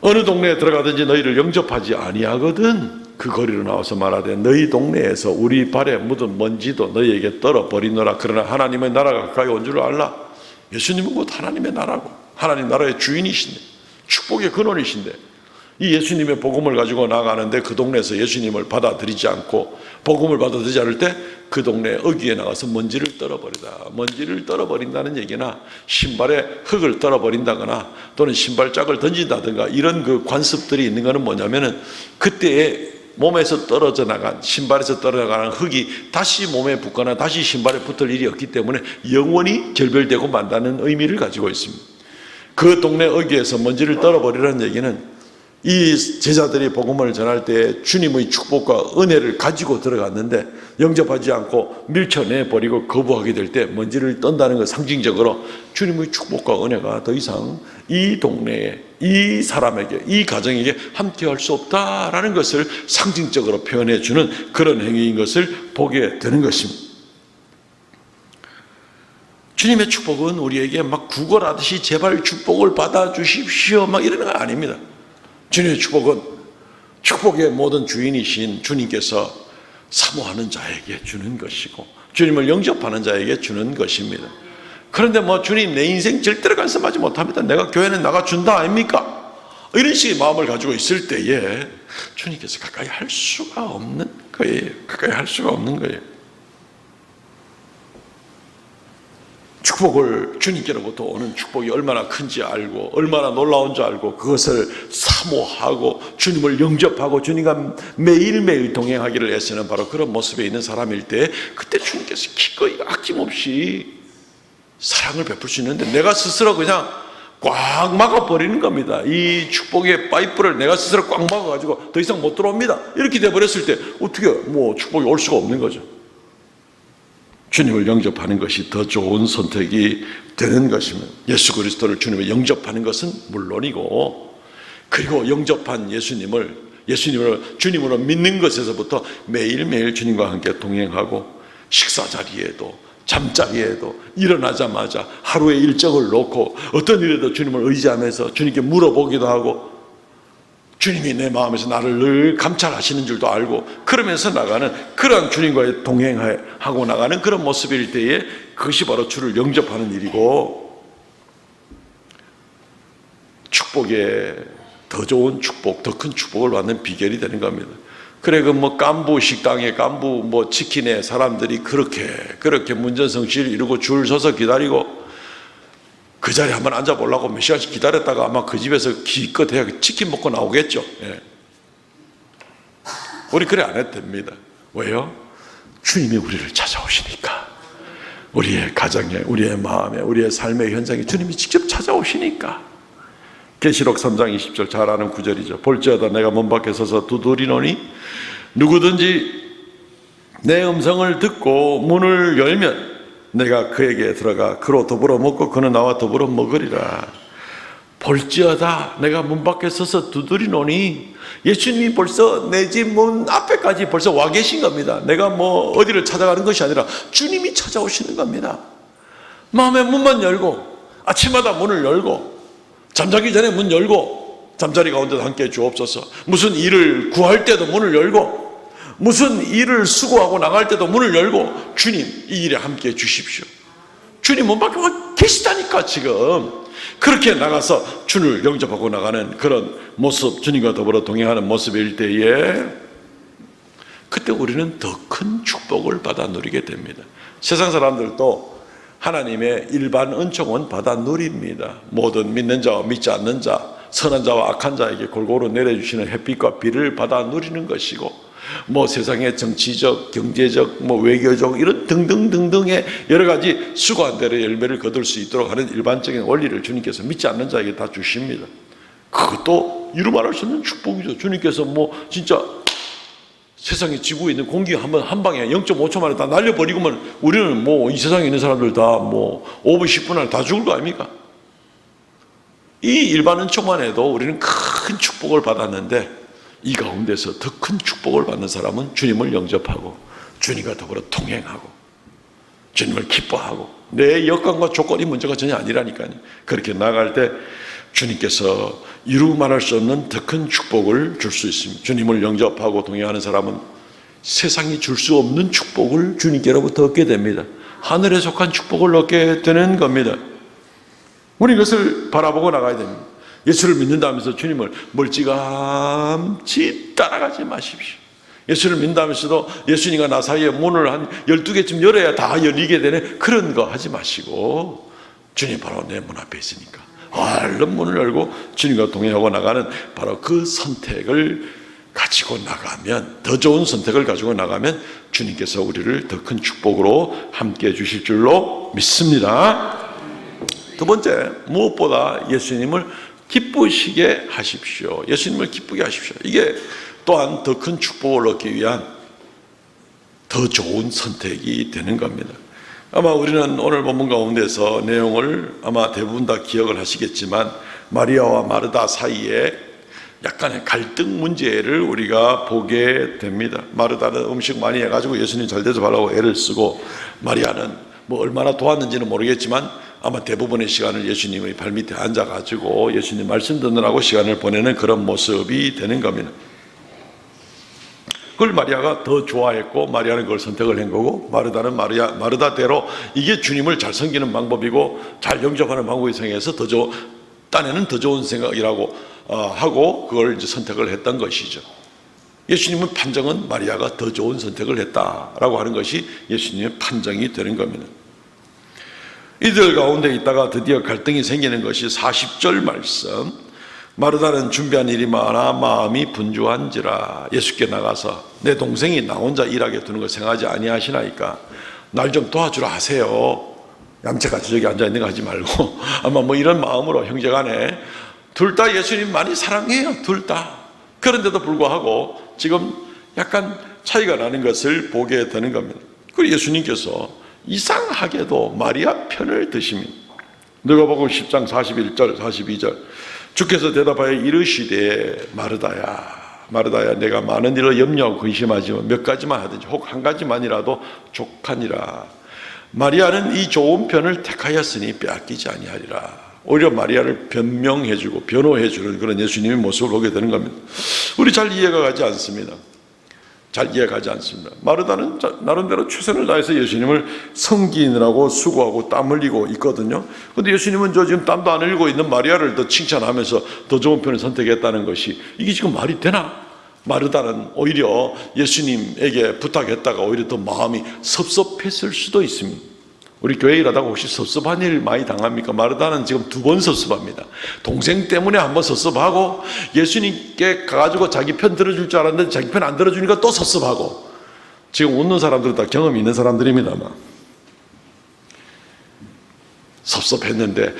어느 동네에 들어가든지 너희를 영접하지 아니하거든. 그 거리로 나와서 말하되 너희 동네에서 우리 발에 묻은 먼지도 너희에게 떨어버리노라. 그러나 하나님의 나라가 가까이 온 줄 알라. 예수님은 곧 하나님의 나라고 하나님 나라의 주인이신데 축복의 근원이신데, 이 예수님의 복음을 가지고 나가는데 그 동네에서 예수님을 받아들이지 않고 복음을 받아들이지 않을 때 그 동네 어귀에 나가서 먼지를 떨어버리다. 먼지를 떨어버린다는 얘기나 신발에 흙을 떨어버린다거나 또는 신발짝을 던진다든가 이런 그 관습들이 있는 것은 뭐냐면은 그때의 몸에서 떨어져 나간, 신발에서 떨어져나가는 흙이 다시 몸에 붙거나 다시 신발에 붙을 일이 없기 때문에 영원히 결별되고 만다는 의미를 가지고 있습니다. 그 동네 어귀에서 먼지를 떨어버리라는 얘기는 이 제자들이 복음을 전할 때 주님의 축복과 은혜를 가지고 들어갔는데 영접하지 않고 밀쳐내버리고 거부하게 될 때 먼지를 떤다는 것, 상징적으로 주님의 축복과 은혜가 더 이상 이 동네에, 이 사람에게, 이 가정에게 함께할 수 없다라는 것을 상징적으로 표현해 주는 그런 행위인 것을 보게 되는 것입니다. 주님의 축복은 우리에게 막 구걸하듯이 제발 축복을 받아주십시오 막 이러는 거 아닙니다. 주님의 축복은 축복의 모든 주인이신 주님께서 사모하는 자에게 주는 것이고 주님을 영접하는 자에게 주는 것입니다. 그런데 뭐 주님 내 인생 절대로 간섭하지 못합니다. 내가 교회는 나가준다 아닙니까? 이런 식의 마음을 가지고 있을 때에 주님께서 가까이 할 수가 없는 거예요. 가까이 할 수가 없는 거예요. 축복을, 주님께로부터 오는 축복이 얼마나 큰지 알고 얼마나 놀라운 줄 알고 그것을 사모하고 주님을 영접하고 주님과 매일매일 동행하기를 애쓰는 바로 그런 모습에 있는 사람일 때, 그때 주님께서 기꺼이 아낌없이 사랑을 베풀 수 있는데 내가 스스로 그냥 꽉 막아버리는 겁니다. 이 축복의 파이프를 내가 스스로 꽉 막아가지고 더 이상 못 들어옵니다. 이렇게 돼버렸을 때 어떻게 뭐 축복이 올 수가 없는 거죠. 주님을 영접하는 것이 더 좋은 선택이 되는 것이면, 예수 그리스도를 주님을 영접하는 것은 물론이고, 그리고 영접한 예수님을 주님으로 믿는 것에서부터 매일매일 주님과 함께 동행하고 식사 자리에도 잠자리에도 일어나자마자 하루의 일정을 놓고 어떤 일에도 주님을 의지하면서 주님께 물어보기도 하고 주님이 내 마음에서 나를 늘 감찰하시는 줄도 알고 그러면서 나가는 그런 주님과의 동행하고 나가는 그런 모습일 때에 그것이 바로 주를 영접하는 일이고, 축복에 더 좋은 축복, 더 큰 축복을 받는 비결이 되는 겁니다. 그래 그 뭐 깐부 식당에 깐부 뭐 치킨에 사람들이 그렇게 문전성시를 이루고 줄 서서 기다리고 그 자리에 한번 앉아보려고 몇 시간씩 기다렸다가 아마 그 집에서 기껏해야 치킨 먹고 나오겠죠. 예. 우리 그래 안 해도 됩니다. 왜요? 주님이 우리를 찾아오시니까. 우리의 가정에, 우리의 마음에, 우리의 삶의 현장에 주님이 직접 찾아오시니까. 계시록 3장 20절 잘 아는 구절이죠. 볼지어다 내가 문 밖에 서서 두드리노니 누구든지 내 음성을 듣고 문을 열면 내가 그에게 들어가 그로 더불어 먹고 그는 나와 더불어 먹으리라. 볼지어다 내가 문 밖에 서서 두드리노니, 예수님이 벌써 내 집 문 앞에까지 벌써 와 계신 겁니다. 내가 뭐 어디를 찾아가는 것이 아니라 주님이 찾아오시는 겁니다. 마음의 문만 열고, 아침마다 문을 열고, 잠자기 전에 문 열고, 잠자리 가운데도 함께 주옵소서. 무슨 일을 구할 때도 문을 열고, 무슨 일을 수고하고 나갈 때도 문을 열고, 주님 이 일에 함께 주십시오. 주님 문 밖에 와 계시다니까. 지금 그렇게 나가서 주를 영접하고 나가는 그런 모습, 주님과 더불어 동행하는 모습일 때에 그때 우리는 더 큰 축복을 받아 누리게 됩니다. 세상 사람들도 하나님의 일반 은총은 받아 누립니다. 모든 믿는 자와 믿지 않는 자, 선한 자와 악한 자에게 골고루 내려주시는 햇빛과 비를 받아 누리는 것이고, 뭐 세상의 정치적, 경제적, 뭐 외교적 이런 등등등등의 여러 가지 수고한 대로 열매를 거둘 수 있도록 하는 일반적인 원리를 주님께서 믿지 않는 자에게 다 주십니다. 그것도 이루 말할 수 없는 축복이죠. 주님께서 뭐 진짜 세상에 지구에 있는 공기 한 방에 0.5초 만에 다 날려버리고만 우리는 뭐 이 세상에 있는 사람들 다 뭐 5분 10분 안에 다 죽을 거 아닙니까? 이 일반 은총만 해도 우리는 큰 축복을 받았는데, 이 가운데서 더 큰 축복을 받는 사람은 주님을 영접하고 주님과 더불어 동행하고 주님을 기뻐하고, 내 여건과 조건이 문제가 전혀 아니라니까요. 그렇게 나갈 때 주님께서 이루 말할 수 없는 더 큰 축복을 줄 수 있습니다. 주님을 영접하고 동행하는 사람은 세상이 줄 수 없는 축복을 주님께로부터 얻게 됩니다. 하늘에 속한 축복을 얻게 되는 겁니다. 우리 이것을 바라보고 나가야 됩니다. 예수를 믿는다면서 주님을 멀찌감치 따라가지 마십시오. 예수를 믿는다면서도 예수님과 나 사이에 문을 한 12개쯤 열어야 다 열리게 되는 그런 거 하지 마시고, 주님 바로 내 문 앞에 있으니까 얼른 문을 열고 주님과 동행하고 나가는 바로 그 선택을 가지고 나가면, 더 좋은 선택을 가지고 나가면 주님께서 우리를 더 큰 축복으로 함께 해 주실 줄로 믿습니다. 두 번째, 무엇보다 예수님을 기쁘시게 하십시오. 예수님을 기쁘게 하십시오. 이게 또한 더 큰 축복을 얻기 위한 더 좋은 선택이 되는 겁니다. 아마 우리는 오늘 본문 가운데서 내용을 아마 대부분 다 기억을 하시겠지만, 마리아와 마르다 사이에 약간의 갈등 문제를 우리가 보게 됩니다. 마르다는 음식 많이 해가지고 예수님 잘 대접하려고 애를 쓰고, 마리아는 뭐 얼마나 도왔는지는 모르겠지만 아마 대부분의 시간을 예수님의 발밑에 앉아가지고 예수님 말씀 듣느라고 시간을 보내는 그런 모습이 되는 겁니다. 그걸 마리아가 더 좋아했고 마리아는 그걸 선택을 한 거고, 마르다는 마르다대로 이게 주님을 잘 섬기는 방법이고 잘 영접하는 방법이 생겨서 딴에는 더 좋은 생각이라고 하고 그걸 이제 선택을 했던 것이죠. 예수님의 판정은 마리아가 더 좋은 선택을 했다라고 하는 것이 예수님의 판정이 되는 겁니다. 이들 가운데 있다가 드디어 갈등이 생기는 것이 40절 말씀. 마르다는 준비한 일이 많아 마음이 분주한지라 예수께 나가서 내 동생이 나 혼자 일하게 두는 거 생각하지 아니하시나이까 날 좀 도와주라 하세요. 얌체같이 저기 앉아있는 거 하지 말고 아마 뭐 이런 마음으로 형제간에 둘 다 예수님 많이 사랑해요. 둘 다. 그런데도 불구하고 지금 약간 차이가 나는 것을 보게 되는 겁니다. 그리고 예수님께서 이상하게도 마리아 편을 드십니다. 누가복음 10장 41절 42절 주께서 대답하여 이르시되 마르다야 내가 많은 일을 염려하고 근심하지만 몇 가지만 하든지 혹 한 가지만이라도 족하니라. 마리아는 이 좋은 편을 택하였으니 빼앗기지 아니하리라. 오히려 마리아를 변명해주고 변호해주는 그런 예수님의 모습을 보게 되는 겁니다. 우리 잘 이해가 가지 않습니다. 마르다는 나름대로 최선을 다해서 예수님을 섬기느라고 수고하고 땀 흘리고 있거든요. 그런데 예수님은 저 지금 땀도 안 흘리고 있는 마리아를 더 칭찬하면서 더 좋은 편을 선택했다는 것이 이게 지금 말이 되나? 마르다는 오히려 예수님에게 부탁했다가 오히려 더 마음이 섭섭했을 수도 있습니다. 우리 교회 일하다가 혹시 섭섭한 일 많이 당합니까? 마르다는 지금 2번 섭섭합니다. 동생 때문에 한번 섭섭하고 예수님께 가가지고 자기 편 들어줄 줄 알았는데 자기 편 안 들어주니까 또 섭섭하고. 지금 웃는 사람들은 다 경험이 있는 사람들입니다만 섭섭했는데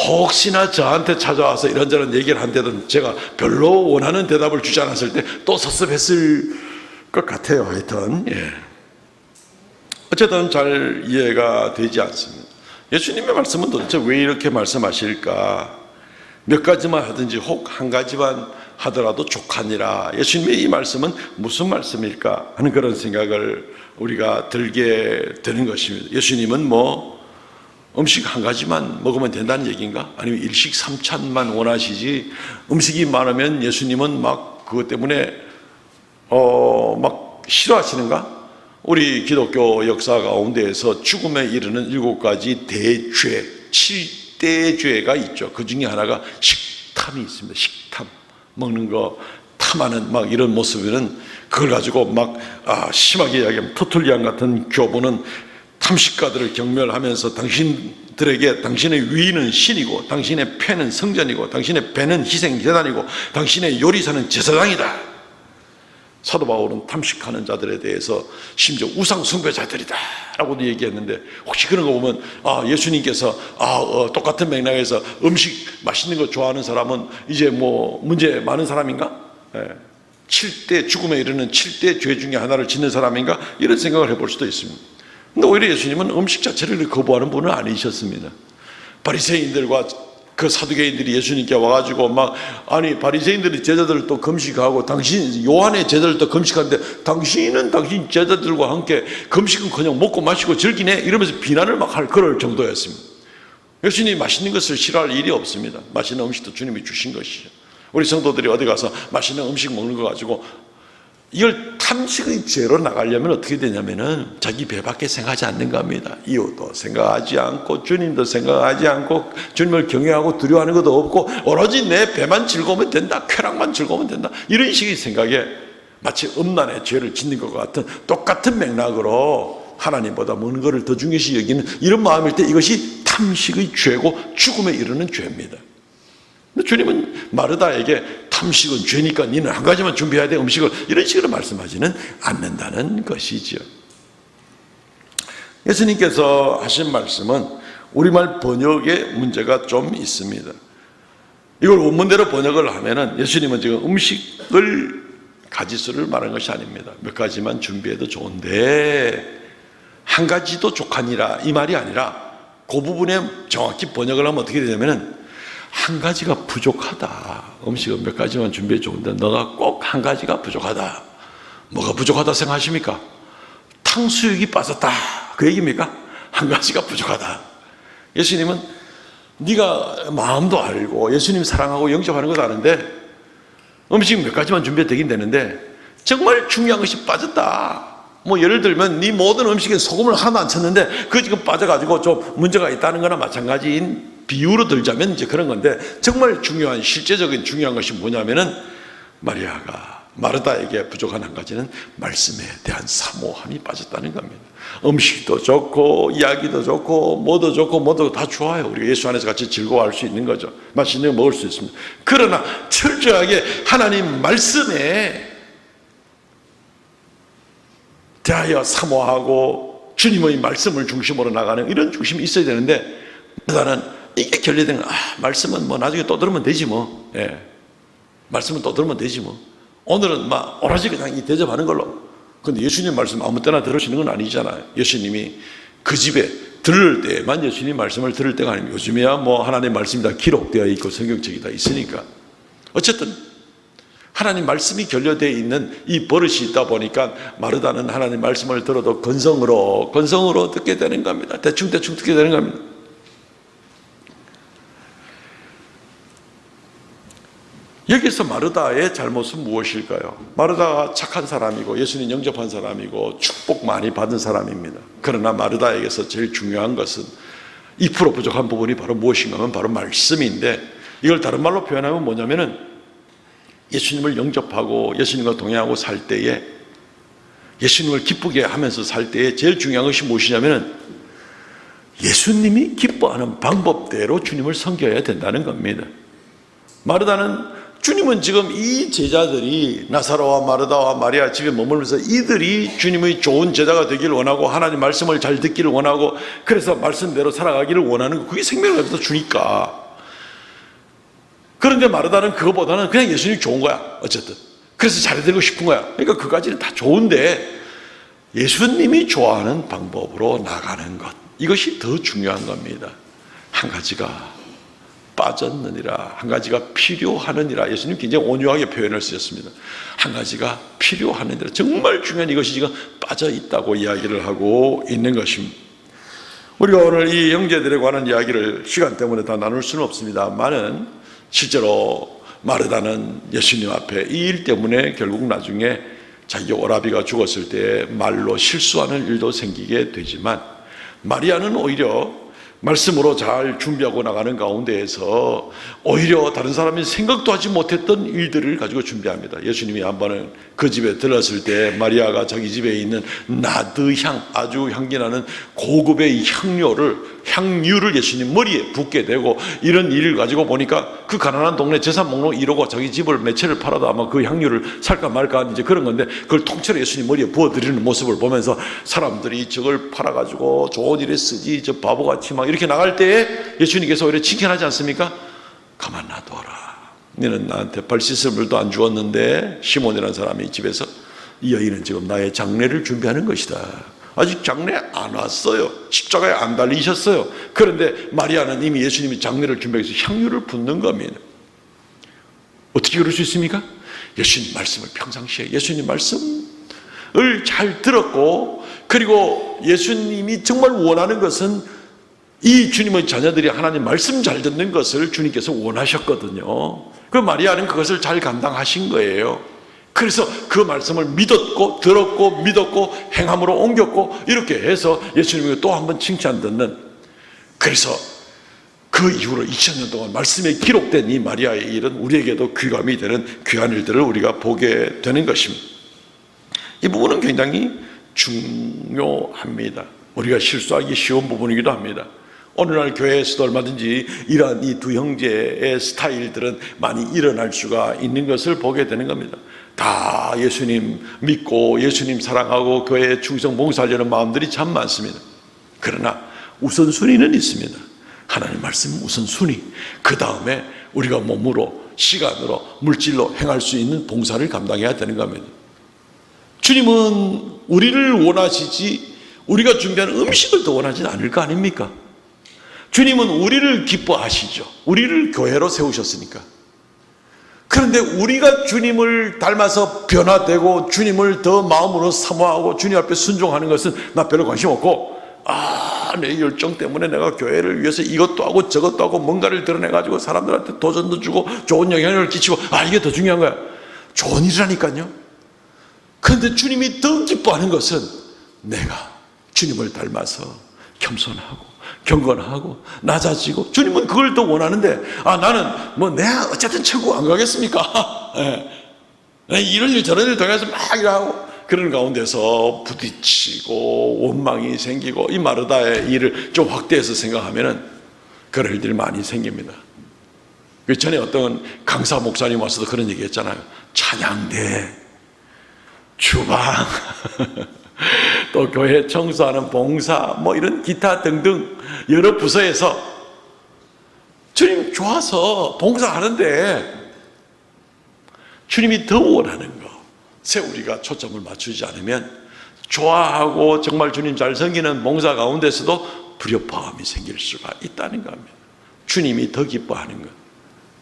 혹시나 저한테 찾아와서 이런저런 얘기를 한데도 제가 별로 원하는 대답을 주지 않았을 때 또 섭섭했을 것 같아요. 하여튼 어쨌든 잘 이해가 되지 않습니다. 예수님의 말씀은 도대체 왜 이렇게 말씀하실까? 몇 가지만 하든지 혹 한 가지만 하더라도 족하니라. 예수님의 이 말씀은 무슨 말씀일까 하는 그런 생각을 우리가 들게 되는 것입니다. 예수님은 뭐 음식 한 가지만 먹으면 된다는 얘기인가? 아니면 일식 삼찬만 원하시지 음식이 많으면 예수님은 막 그것 때문에 막 싫어하시는가? 우리 기독교 역사 가운데에서 죽음에 이르는 7가지 대죄, 7대 죄가 있죠. 그 중에 하나가 식탐이 있습니다. 식탐, 먹는 거 탐하는 막 이런 모습에는 그걸 가지고 막 심하게 이야기하면 터툴리안 같은 교부는 탐식가들을 경멸하면서 당신들에게 당신의 위는 신이고 당신의 패는 성전이고 당신의 배는 희생제단이고 당신의 요리사는 제사장이다. 사도 바울은 탐식하는 자들에 대해서 심지어 우상 숭배자들이다 라고도 얘기했는데, 혹시 그런 거 보면 예수님께서 똑같은 맥락에서 음식 맛있는 거 좋아하는 사람은 이제 뭐 문제 많은 사람인가? 7대 죽음에 이르는 7대 죄 중에 하나를 짓는 사람인가? 이런 생각을 해볼 수도 있습니다. 근데 오히려 예수님은 음식 자체를 거부하는 분은 아니셨습니다. 바리새인들과 그 사두개인들이 예수님께 와가지고 바리새인들이 제자들을 또 금식하고 요한의 제자들을 또 금식하는데 당신은 당신 제자들과 함께 금식은 그냥 먹고 마시고 즐기네 이러면서 비난을 막 할 그럴 정도였습니다. 예수님이 맛있는 것을 싫어할 일이 없습니다. 맛있는 음식도 주님이 주신 것이죠. 우리 성도들이 어디 가서 맛있는 음식 먹는 거 가지고 이걸 탐식의 죄로 나가려면 어떻게 되냐면은 자기 배밖에 생각하지 않는 겁니다. 이웃도 생각하지 않고 주님도 생각하지 않고 주님을 경외하고 두려워하는 것도 없고 오로지 내 배만 즐거우면 된다, 쾌락만 즐거우면 된다, 이런 식의 생각에 마치 음란의 죄를 짓는 것 같은 똑같은 맥락으로 하나님보다 먼 것을 더 중요시 여기는 이런 마음일 때 이것이 탐식의 죄고 죽음에 이르는 죄입니다. 근데 주님은 마르다에게 탐식은 죄니까 너는 한 가지만 준비해야 돼, 음식을, 이런 식으로 말씀하지는 않는다는 것이죠. 예수님께서 하신 말씀은 우리말 번역에 문제가 좀 있습니다. 이걸 원문대로 번역을 하면은 예수님은 지금 음식을 가지수를 말하는 것이 아닙니다. 몇 가지만 준비해도 좋은데 한 가지도 족하니라, 이 말이 아니라 그 부분에 정확히 번역을 하면 어떻게 되냐면은 한 가지가 부족하다. 음식은 몇 가지만 준비해 좋은데 너가 꼭 한 가지가 부족하다. 뭐가 부족하다 생각하십니까? 탕수육이 빠졌다, 그 얘기입니까? 한 가지가 부족하다. 예수님은 네가 마음도 알고 예수님 사랑하고 영접하는 것도 아는데 음식 몇 가지만 준비해 되긴 되는데 정말 중요한 것이 빠졌다. 뭐 예를 들면 네 모든 음식에 소금을 하나도 안 쳤는데 그거 지금 빠져가지고 좀 문제가 있다는 거나 마찬가지인 비유로 들자면 이제 그런 건데, 정말 중요한 실제적인 중요한 것이 뭐냐면은 마리아가 마르다에게 부족한 한 가지는 말씀에 대한 사모함이 빠졌다는 겁니다. 음식도 좋고 이야기도 좋고 뭐도 좋고 뭐도 다 좋아요. 우리가 예수 안에서 같이 즐거워할 수 있는 거죠. 맛있는 거 먹을 수 있습니다. 그러나 철저하게 하나님 말씀에 대하여 사모하고 주님의 말씀을 중심으로 나가는 이런 중심이 있어야 되는데, 나는 이게 결례된 거, 말씀은 뭐 나중에 또 들으면 되지 뭐, 예, 말씀은 또 들으면 되지 뭐, 오늘은 막 오로지 그냥 이 대접하는 걸로. 근데 예수님 말씀 아무 때나 들으시는 건 아니잖아요. 예수님이 그 집에 들을 때만 예수님 말씀을 들을 때가 아닙니다. 요즘에야 뭐 하나님의 말씀이 다 기록되어 있고 성경책이 다 있으니까. 어쨌든 하나님 말씀이 결여되어 있는 이 버릇이 있다 보니까 마르다는 하나님 말씀을 들어도 건성으로 듣게 되는 겁니다. 대충 듣게 되는 겁니다. 여기서 마르다의 잘못은 무엇일까요? 마르다가 착한 사람이고 예수님 영접한 사람이고 축복 많이 받은 사람입니다. 그러나 마르다에게서 제일 중요한 것은 2% 부족한 부분이 바로 무엇인가 하면 바로 말씀인데, 이걸 다른 말로 표현하면 뭐냐면은 예수님을 영접하고 예수님과 동행하고 살 때에, 예수님을 기쁘게 하면서 살 때에 제일 중요한 것이 무엇이냐면은 예수님이 기뻐하는 방법대로 주님을 섬겨야 된다는 겁니다. 마르다는, 주님은 지금 이 제자들이 나사로와 마르다와 마리아 집에 머물면서 이들이 주님의 좋은 제자가 되기를 원하고 하나님 말씀을 잘 듣기를 원하고 그래서 말씀대로 살아가기를 원하는 거, 그게 생명을 가져다 주니까. 그런데 마르다는 그거보다는 그냥 예수님이 좋은 거야. 어쨌든 그래서 잘되고 싶은 거야. 그러니까 그까지는 다 좋은데 예수님이 좋아하는 방법으로 나가는 것, 이것이 더 중요한 겁니다. 한 가지가 빠졌느니라, 한 가지가 필요하느니라. 예수님 굉장히 온유하게 표현을 쓰셨습니다. 한 가지가 필요하느니라. 정말 중요한 이것이 지금 빠져 있다고 이야기를 하고 있는 것입니다. 우리가 오늘 이 형제들에 관한 이야기를 시간 때문에 다 나눌 수는 없습니다만은 실제로 마르다는 예수님 앞에 이 일 때문에 결국 나중에 자기 오라비가 죽었을 때 말로 실수하는 일도 생기게 되지만, 마리아는 오히려 말씀으로 잘 준비하고 나가는 가운데에서 오히려 다른 사람이 생각도 하지 못했던 일들을 가지고 준비합니다. 예수님이 한 번은 그 집에 들었을 때 마리아가 자기 집에 있는 나드향, 아주 향기나는 고급의 향유를 예수님 머리에 붓게 되고, 이런 일을 가지고 보니까 그 가난한 동네 재산 목록 이루고 자기 집을 몇 채를 팔아도 아마 그 향유를 살까 말까 이제 그런 건데, 그걸 통째로 예수님 머리에 부어드리는 모습을 보면서 사람들이 저걸 팔아가지고 좋은 일에 쓰지, 저 바보같이 막 이렇게 나갈 때에 예수님께서 오히려 칭찬하지 않습니까? 가만 놔둬라. 너는 나한테 발 씻을 물도 안 주었는데 시몬이라는 사람이 집에서 이 여인은 지금 나의 장례를 준비하는 것이다. 아직 장례 안 왔어요. 십자가에 안 달리셨어요. 그런데 마리아는 이미 예수님이 장례를 준비해서 향유를 붓는 겁니다. 어떻게 그럴 수 있습니까? 예수님 말씀을 평상시에 예수님 말씀을 잘 들었고, 그리고 예수님이 정말 원하는 것은 이 주님의 자녀들이 하나님 말씀 잘 듣는 것을 주님께서 원하셨거든요. 그 마리아는 그것을 잘 감당하신 거예요. 그래서 그 말씀을 믿었고 들었고 믿었고 행함으로 옮겼고 이렇게 해서 예수님이 또 한 번 칭찬 듣는, 그래서 그 이후로 2000년 동안 말씀에 기록된 이 마리아의 일은 우리에게도 귀감이 되는 귀한 일들을 우리가 보게 되는 것입니다. 이 부분은 굉장히 중요합니다. 우리가 실수하기 쉬운 부분이기도 합니다. 오늘날 교회에서도 얼마든지 이러한 이 두 형제의 스타일들은 많이 일어날 수가 있는 것을 보게 되는 겁니다. 다 예수님 믿고 예수님 사랑하고 교회에 충성 봉사하려는 마음들이 참 많습니다. 그러나 우선순위는 있습니다. 하나님 말씀 우선순위, 그 다음에 우리가 몸으로 시간으로 물질로 행할 수 있는 봉사를 감당해야 되는 겁니다. 주님은 우리를 원하시지 우리가 준비한 음식을 더 원하지는 않을 거 아닙니까? 주님은 우리를 기뻐하시죠. 우리를 교회로 세우셨으니까. 그런데 우리가 주님을 닮아서 변화되고 주님을 더 마음으로 사모하고 주님 앞에 순종하는 것은 나 별로 관심 없고, 내 열정 때문에 내가 교회를 위해서 이것도 하고 저것도 하고 뭔가를 드러내가지고 사람들한테 도전도 주고 좋은 영향력을 끼치고, 이게 더 중요한 거야. 좋은 일이라니까요. 그런데 주님이 더 기뻐하는 것은 내가 주님을 닮아서 겸손하고 경건하고 낮아지고, 주님은 그걸 더 원하는데, 나는 뭐 내가 어쨌든 천국 안 가겠습니까? 이런 일 저런 일 통해서 막 일하고 그런 가운데서 부딪히고 원망이 생기고, 이 마르다의 일을 좀 확대해서 생각하면은 그런 일들이 많이 생깁니다. 그 전에 어떤 강사 목사님 와서도 그런 얘기 했잖아요. 찬양대, 주방, 또 교회 청소하는 봉사, 뭐 이런 기타 등등 여러 부서에서 주님 좋아서 봉사하는데 주님이 더 원하는 것에 우리가 초점을 맞추지 않으면 좋아하고 정말 주님 잘 섬기는 봉사 가운데서도 불협화음이 생길 수가 있다는 겁니다. 주님이 더 기뻐하는 것,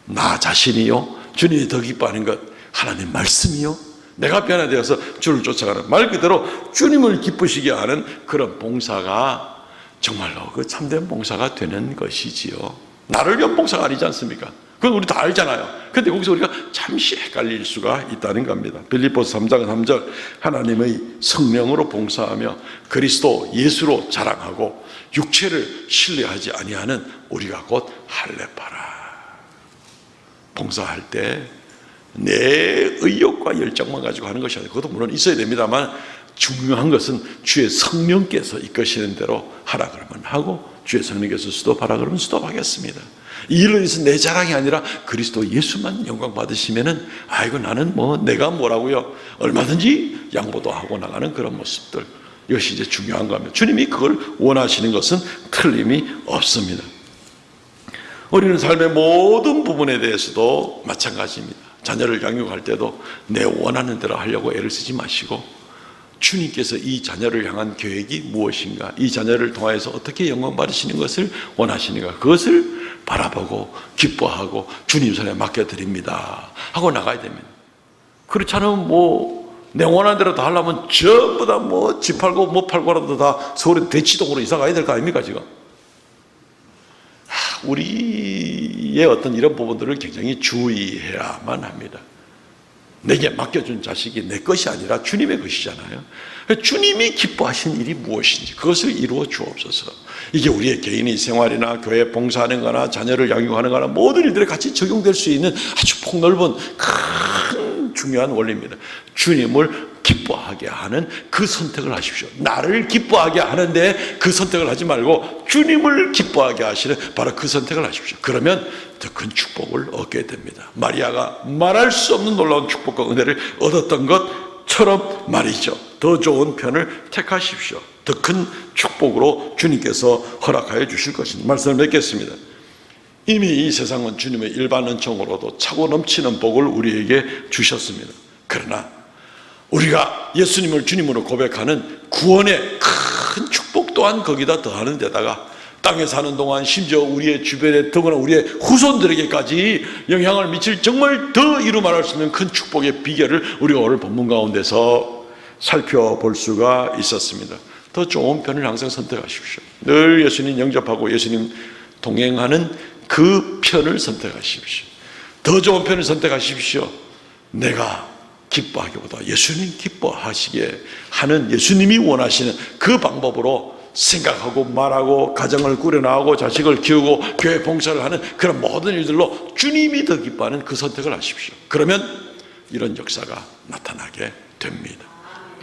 나 자신이요, 주님이 더 기뻐하는 것, 하나님 말씀이요, 내가 변화되어서 주를 쫓아가는, 말 그대로 주님을 기쁘시게 하는 그런 봉사가 정말로 그 참된 봉사가 되는 것이지요. 나를 위한 봉사가 아니지 않습니까? 그건 우리 다 알잖아요. 그런데 거기서 우리가 잠시 헷갈릴 수가 있다는 겁니다. 빌립보서 3장 3절, 하나님의 성령으로 봉사하며 그리스도 예수로 자랑하고 육체를 신뢰하지 아니하는 우리가 곧 할례파라. 봉사할 때 내 의욕과 열정만 가지고 하는 것이 아니고, 그것도 물론 있어야 됩니다만 중요한 것은 주의 성령께서 이끄시는 대로 하라 그러면 하고, 주의 성령께서 수도하라 그러면 수도하겠습니다. 이 일로 인해서 내 자랑이 아니라 그리스도 예수만 영광 받으시면은, 아이고 나는 뭐 내가 뭐라고요, 얼마든지 양보도 하고 나가는 그런 모습들, 이것이 이제 중요한 겁니다. 주님이 그걸 원하시는 것은 틀림이 없습니다. 우리는 삶의 모든 부분에 대해서도 마찬가지입니다. 자녀를 양육할 때도 내 원하는 대로 하려고 애를 쓰지 마시고, 주님께서 이 자녀를 향한 계획이 무엇인가, 이 자녀를 통하여서 어떻게 영광 받으시는 것을 원하시는가, 그것을 바라보고 기뻐하고 주님 손에 맡겨드립니다 하고 나가야 됩니다. 그렇지 않으면 내 원하는 대로 다 하려면 전부 다 집 팔고 뭐 팔고라도 다 서울에 대치동으로 이사 가야 될 거 아닙니까 지금? 우리의 어떤 이런 부분들을 굉장히 주의해야만 합니다. 내게 맡겨준 자식이 내 것이 아니라 주님의 것이잖아요. 주님이 기뻐하신 일이 무엇인지 그것을 이루어 주옵소서. 이게 우리의 개인의 생활이나 교회 봉사하는 거나 자녀를 양육하는 거나 모든 일들에 같이 적용될 수 있는 아주 폭넓은 큰 중요한 원리입니다. 주님을 기뻐하게 하는 그 선택을 하십시오. 나를 기뻐하게 하는데 그 선택을 하지 말고 주님을 기뻐하게 하시는 바로 그 선택을 하십시오. 그러면 더 큰 축복을 얻게 됩니다. 마리아가 말할 수 없는 놀라운 축복과 은혜를 얻었던 것처럼 말이죠. 더 좋은 편을 택하십시오. 더 큰 축복으로 주님께서 허락하여 주실 것입니다. 말씀을 맺겠습니다. 이미 이 세상은 주님의 일반 은총으로도 차고 넘치는 복을 우리에게 주셨습니다. 그러나 우리가 예수님을 주님으로 고백하는 구원의 큰 축복 또한 거기다 더하는 데다가 땅에 사는 동안 심지어 우리의 주변에 더구나 우리의 후손들에게까지 영향을 미칠 정말 더 이루 말할 수 있는 큰 축복의 비결을 우리가 오늘 본문 가운데서 살펴볼 수가 있었습니다. 더 좋은 편을 항상 선택하십시오. 늘 예수님 영접하고 예수님 동행하는 그 편을 선택하십시오. 더 좋은 편을 선택하십시오. 내가 기뻐하기보다 예수님 기뻐하시게 하는, 예수님이 원하시는 그 방법으로 생각하고 말하고 가정을 꾸려나가고 자식을 키우고 교회 봉사를 하는 그런 모든 일들로 주님이 더 기뻐하는 그 선택을 하십시오. 그러면 이런 역사가 나타나게 됩니다.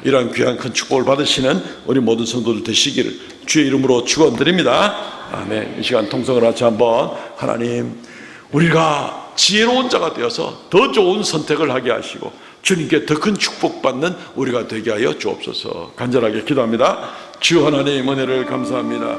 이런 귀한 큰 축복을 받으시는 우리 모든 성도들 되시기를 주의 이름으로 축원드립니다. 아멘. 이 시간 통성을 같이 한번, 하나님, 우리가 지혜로운 자가 되어서 더 좋은 선택을 하게 하시고 주님께 더 큰 축복받는 우리가 되게 하여 주옵소서. 간절하게 기도합니다. 주 하나님 은혜를 감사합니다.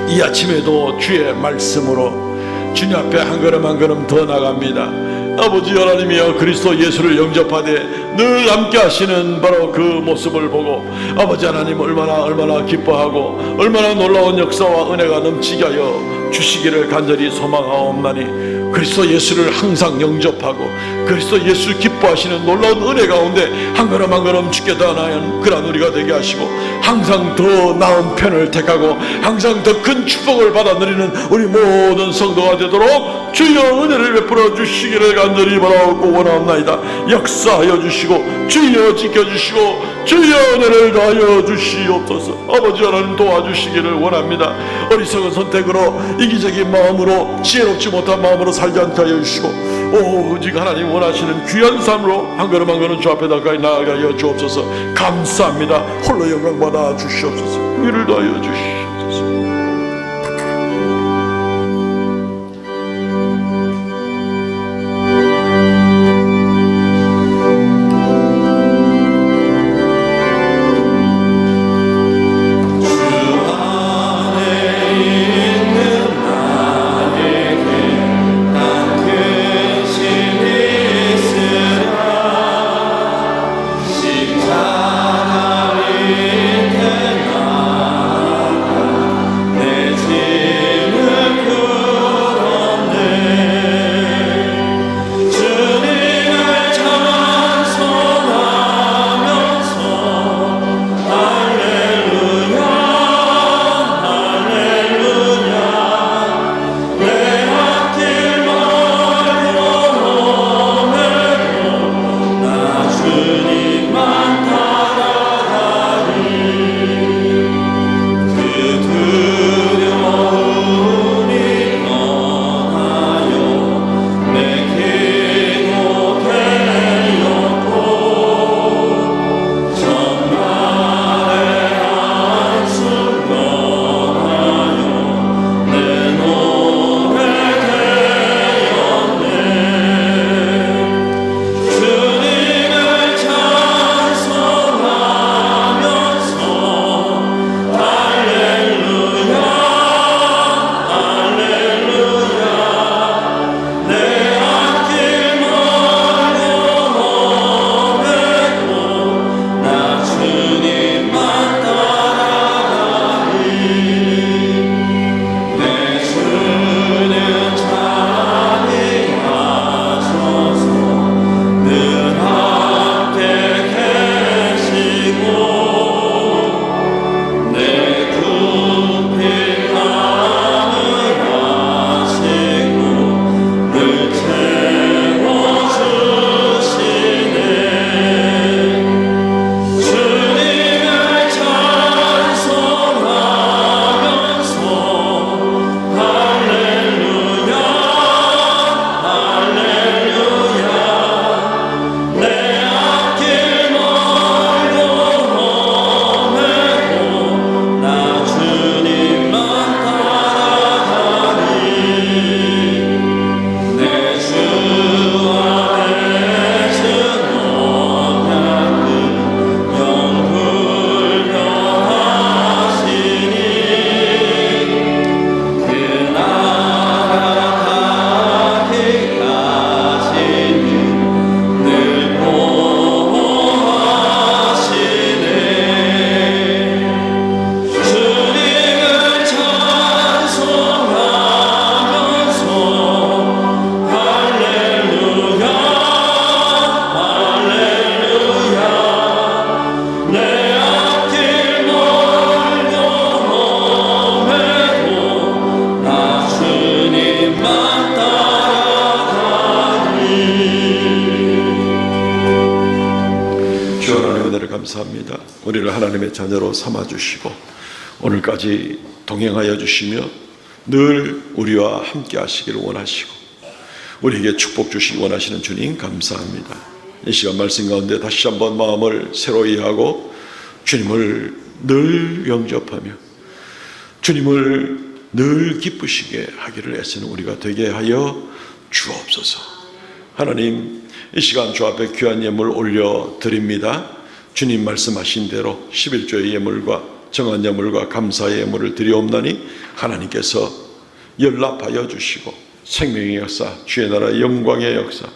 이 아침에도 주의 말씀으로 주님 앞에 한 걸음 한 걸음 더 나갑니다. 아버지 하나님이여, 그리스도 예수를 영접하되 늘 함께 하시는 바로 그 모습을 보고 아버지 하나님 얼마나 기뻐하고 얼마나 놀라운 역사와 은혜가 넘치게 하여 주시기를 간절히 소망하옵나니, 그리스도 예수를 항상 영접하고 그리스도 예수 기뻐하시는 놀라운 은혜 가운데 한 걸음 한 걸음 주께 더 나아가는 그런 우리가 되게 하시고, 항상 더 나은 편을 택하고 항상 더 큰 축복을 받아 누리는 우리 모든 성도가 되도록 주여 은혜를 베풀어 주시기를 간절히 바라고 원하옵나이다. 역사하여 주시고 주여 지켜주시고 주여 은혜를 다하여 주시옵소서. 아버지 하나님 도와주시기를 원합니다. 어리석은 선택으로 이기적인 마음으로 지혜롭지 못한 마음으로 살지 않게 하여 주시고 오직 하나님 원하시는 귀한 삶으로 한 걸음 한 걸음 주 앞에 가까이 나아가게 하여 주옵소서. 감사합니다. 홀로 영광 받아 주시옵소서. 의를 다하여 주시옵소서. 은혜를 감사합니다. 우리를 하나님의 자녀로 삼아주시고 오늘까지 동행하여 주시며 늘 우리와 함께 하시기를 원하시고 우리에게 축복 주시기 원하시는 주님 감사합니다. 이 시간 말씀 가운데 다시 한번 마음을 새로이 하고 주님을 늘 영접하며 주님을 늘 기쁘시게 하기를 애쓰는 우리가 되게 하여 주옵소서. 하나님, 이 시간 주 앞에 귀한 예물 올려드립니다. 주님 말씀하신 대로 11조의 예물과 정한 예물과 감사의 예물을 드리옵나니 하나님께서 연락하여 주시고 생명의 역사, 주의 나라의 영광의 역사,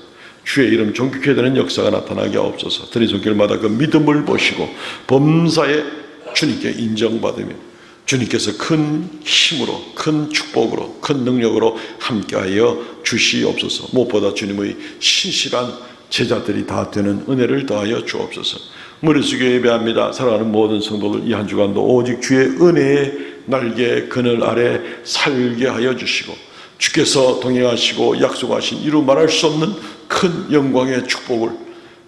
주의 이름 존귀케 되는 역사가 나타나게 하옵소서. 드린 손길마다 그 믿음을 보시고 범사에 주님께 인정받으며 주님께서 큰 힘으로, 큰 축복으로, 큰 능력으로 함께하여 주시옵소서. 무엇보다 주님의 신실한 제자들이 다 되는 은혜를 더하여 주옵소서. 무리 숙여 예배합니다. 사랑하는 모든 성도들 이 한 주간도 오직 주의 은혜의 날개 그늘 아래 살게 하여 주시고 주께서 동행하시고 약속하신 이루 말할 수 없는 큰 영광의 축복을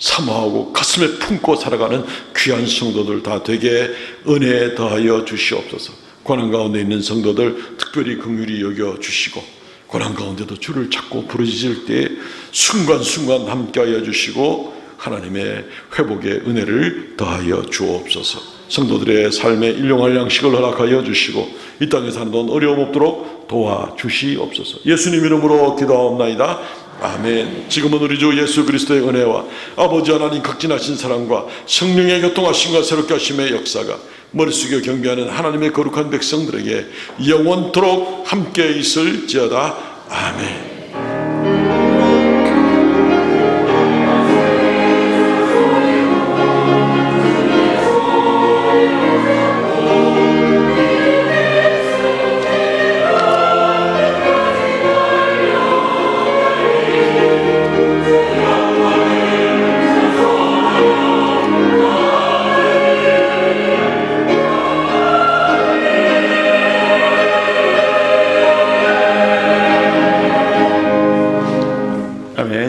사모하고 가슴에 품고 살아가는 귀한 성도들 다 되게 은혜 더하여 주시옵소서. 고난 가운데 있는 성도들 특별히 긍휼히 여겨 주시고 고난 가운데도 주를 찾고 부르짖을 때 순간순간 함께하여 주시고 하나님의 회복의 은혜를 더하여 주옵소서. 성도들의 삶에 일용할 양식을 허락하여 주시고 이 땅에 사는 돈 어려움 없도록 도와주시옵소서. 예수님 이름으로 기도하옵나이다. 아멘. 지금은 우리 주 예수 그리스도의 은혜와 아버지 하나님 극진하신 사랑과 성령의 교통하심과 새롭게 하심의 역사가 머리 숙여 경배하는 하나님의 거룩한 백성들에게 영원토록 함께 있을지어다. 아멘.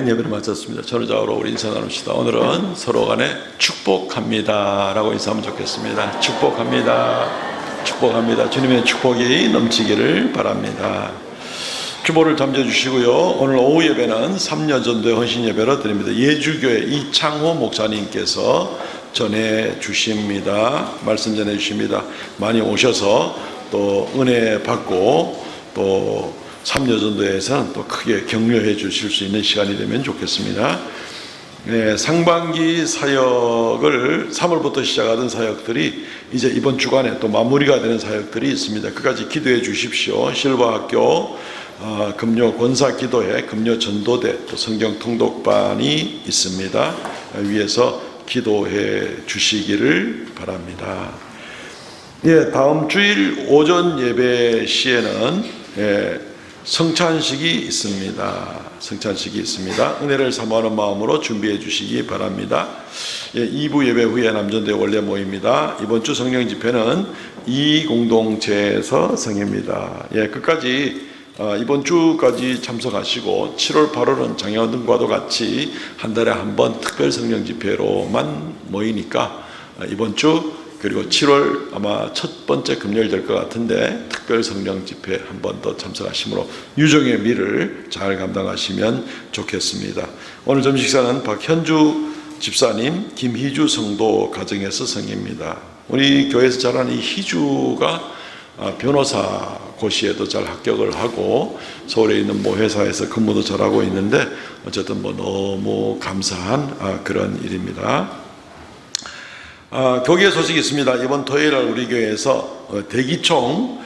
예배를 마쳤습니다. 전우자로 우리 인사 나눕시다. 오늘은 서로 간에 축복합니다 라고 인사하면 좋겠습니다. 축복합니다. 축복합니다. 주님의 축복이 넘치기를 바랍니다. 주보를 던져주시고요. 오늘 오후 예배는 3년 전도의 헌신 예배로 드립니다. 예주교회 이창호 목사님께서 전해주십니다. 말씀 전해주십니다. 많이 오셔서 또 은혜 받고 또 3년 전도에서는 또 크게 격려해 주실 수 있는 시간이 되면 좋겠습니다. 네, 상반기 사역을 3월부터 시작하던 사역들이 이제 이번 주간에 또 마무리가 되는 사역들이 있습니다. 끝까지 기도해 주십시오. 실버학교 금요 권사 기도회, 금요 전도대, 또 성경 통독반이 있습니다. 위에서 기도해 주시기를 바랍니다. 예, 다음 주일 오전 예배 시에는 성찬식이 있습니다. 성찬식이 있습니다. 은혜를 사모하는 마음으로 준비해 주시기 바랍니다. 2부 예배 후에 남전대 원래 모입니다. 이번 주 성령 집회는 이 공동체에서 성입니다. 끝까지 이번 주까지 참석하시고 7월 8월은 장애원등과도 같이 한 달에 한 번 특별 성령 집회로만 모이니까 이번 주 그리고 7월 아마 첫 번째 금요일 될 것 같은데 특별 성령 집회 한 번 더 참석하심으로 유정의 미를 잘 감당하시면 좋겠습니다. 오늘 점심식사는 박현주 집사님, 김희주 성도 가정에서 성입니다. 우리 교회에서 자라는 이 희주가 변호사 고시에도 잘 합격을 하고 서울에 있는 모 회사에서 근무도 잘하고 있는데 어쨌든 너무 감사한 그런 일입니다. 교계 소식이 있습니다. 이번 토요일 날 우리 교회에서 대기총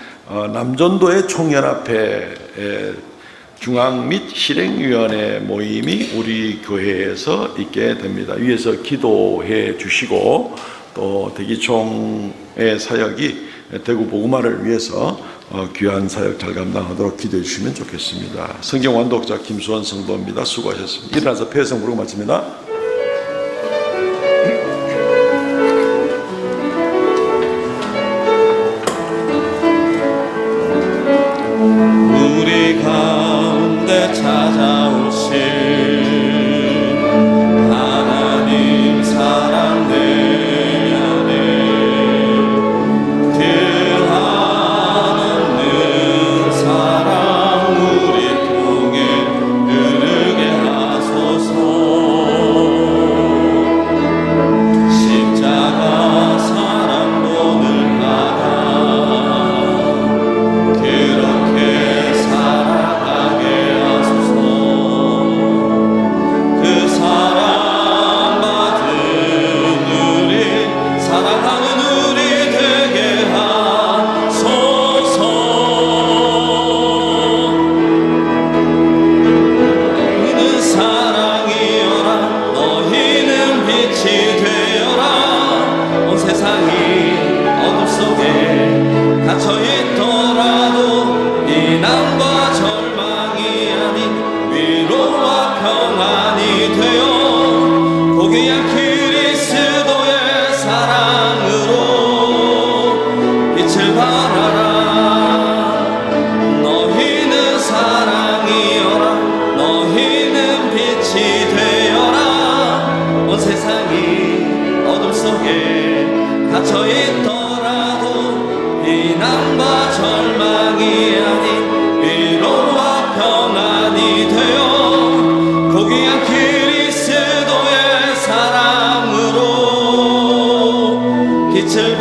남전도의 총연합회 중앙 및 실행위원회 모임이 우리 교회에서 있게 됩니다. 위에서 기도해 주시고 또 대기총의 사역이 대구 복음화를 위해서 귀한 사역 잘 감당하도록 기도해 주시면 좋겠습니다. 성경 완독자 김수원 성도입니다. 수고하셨습니다. 일어나서 폐성 부르고 마칩니다. 우리 가운데 찾아오신 하나님 사랑 내 빛을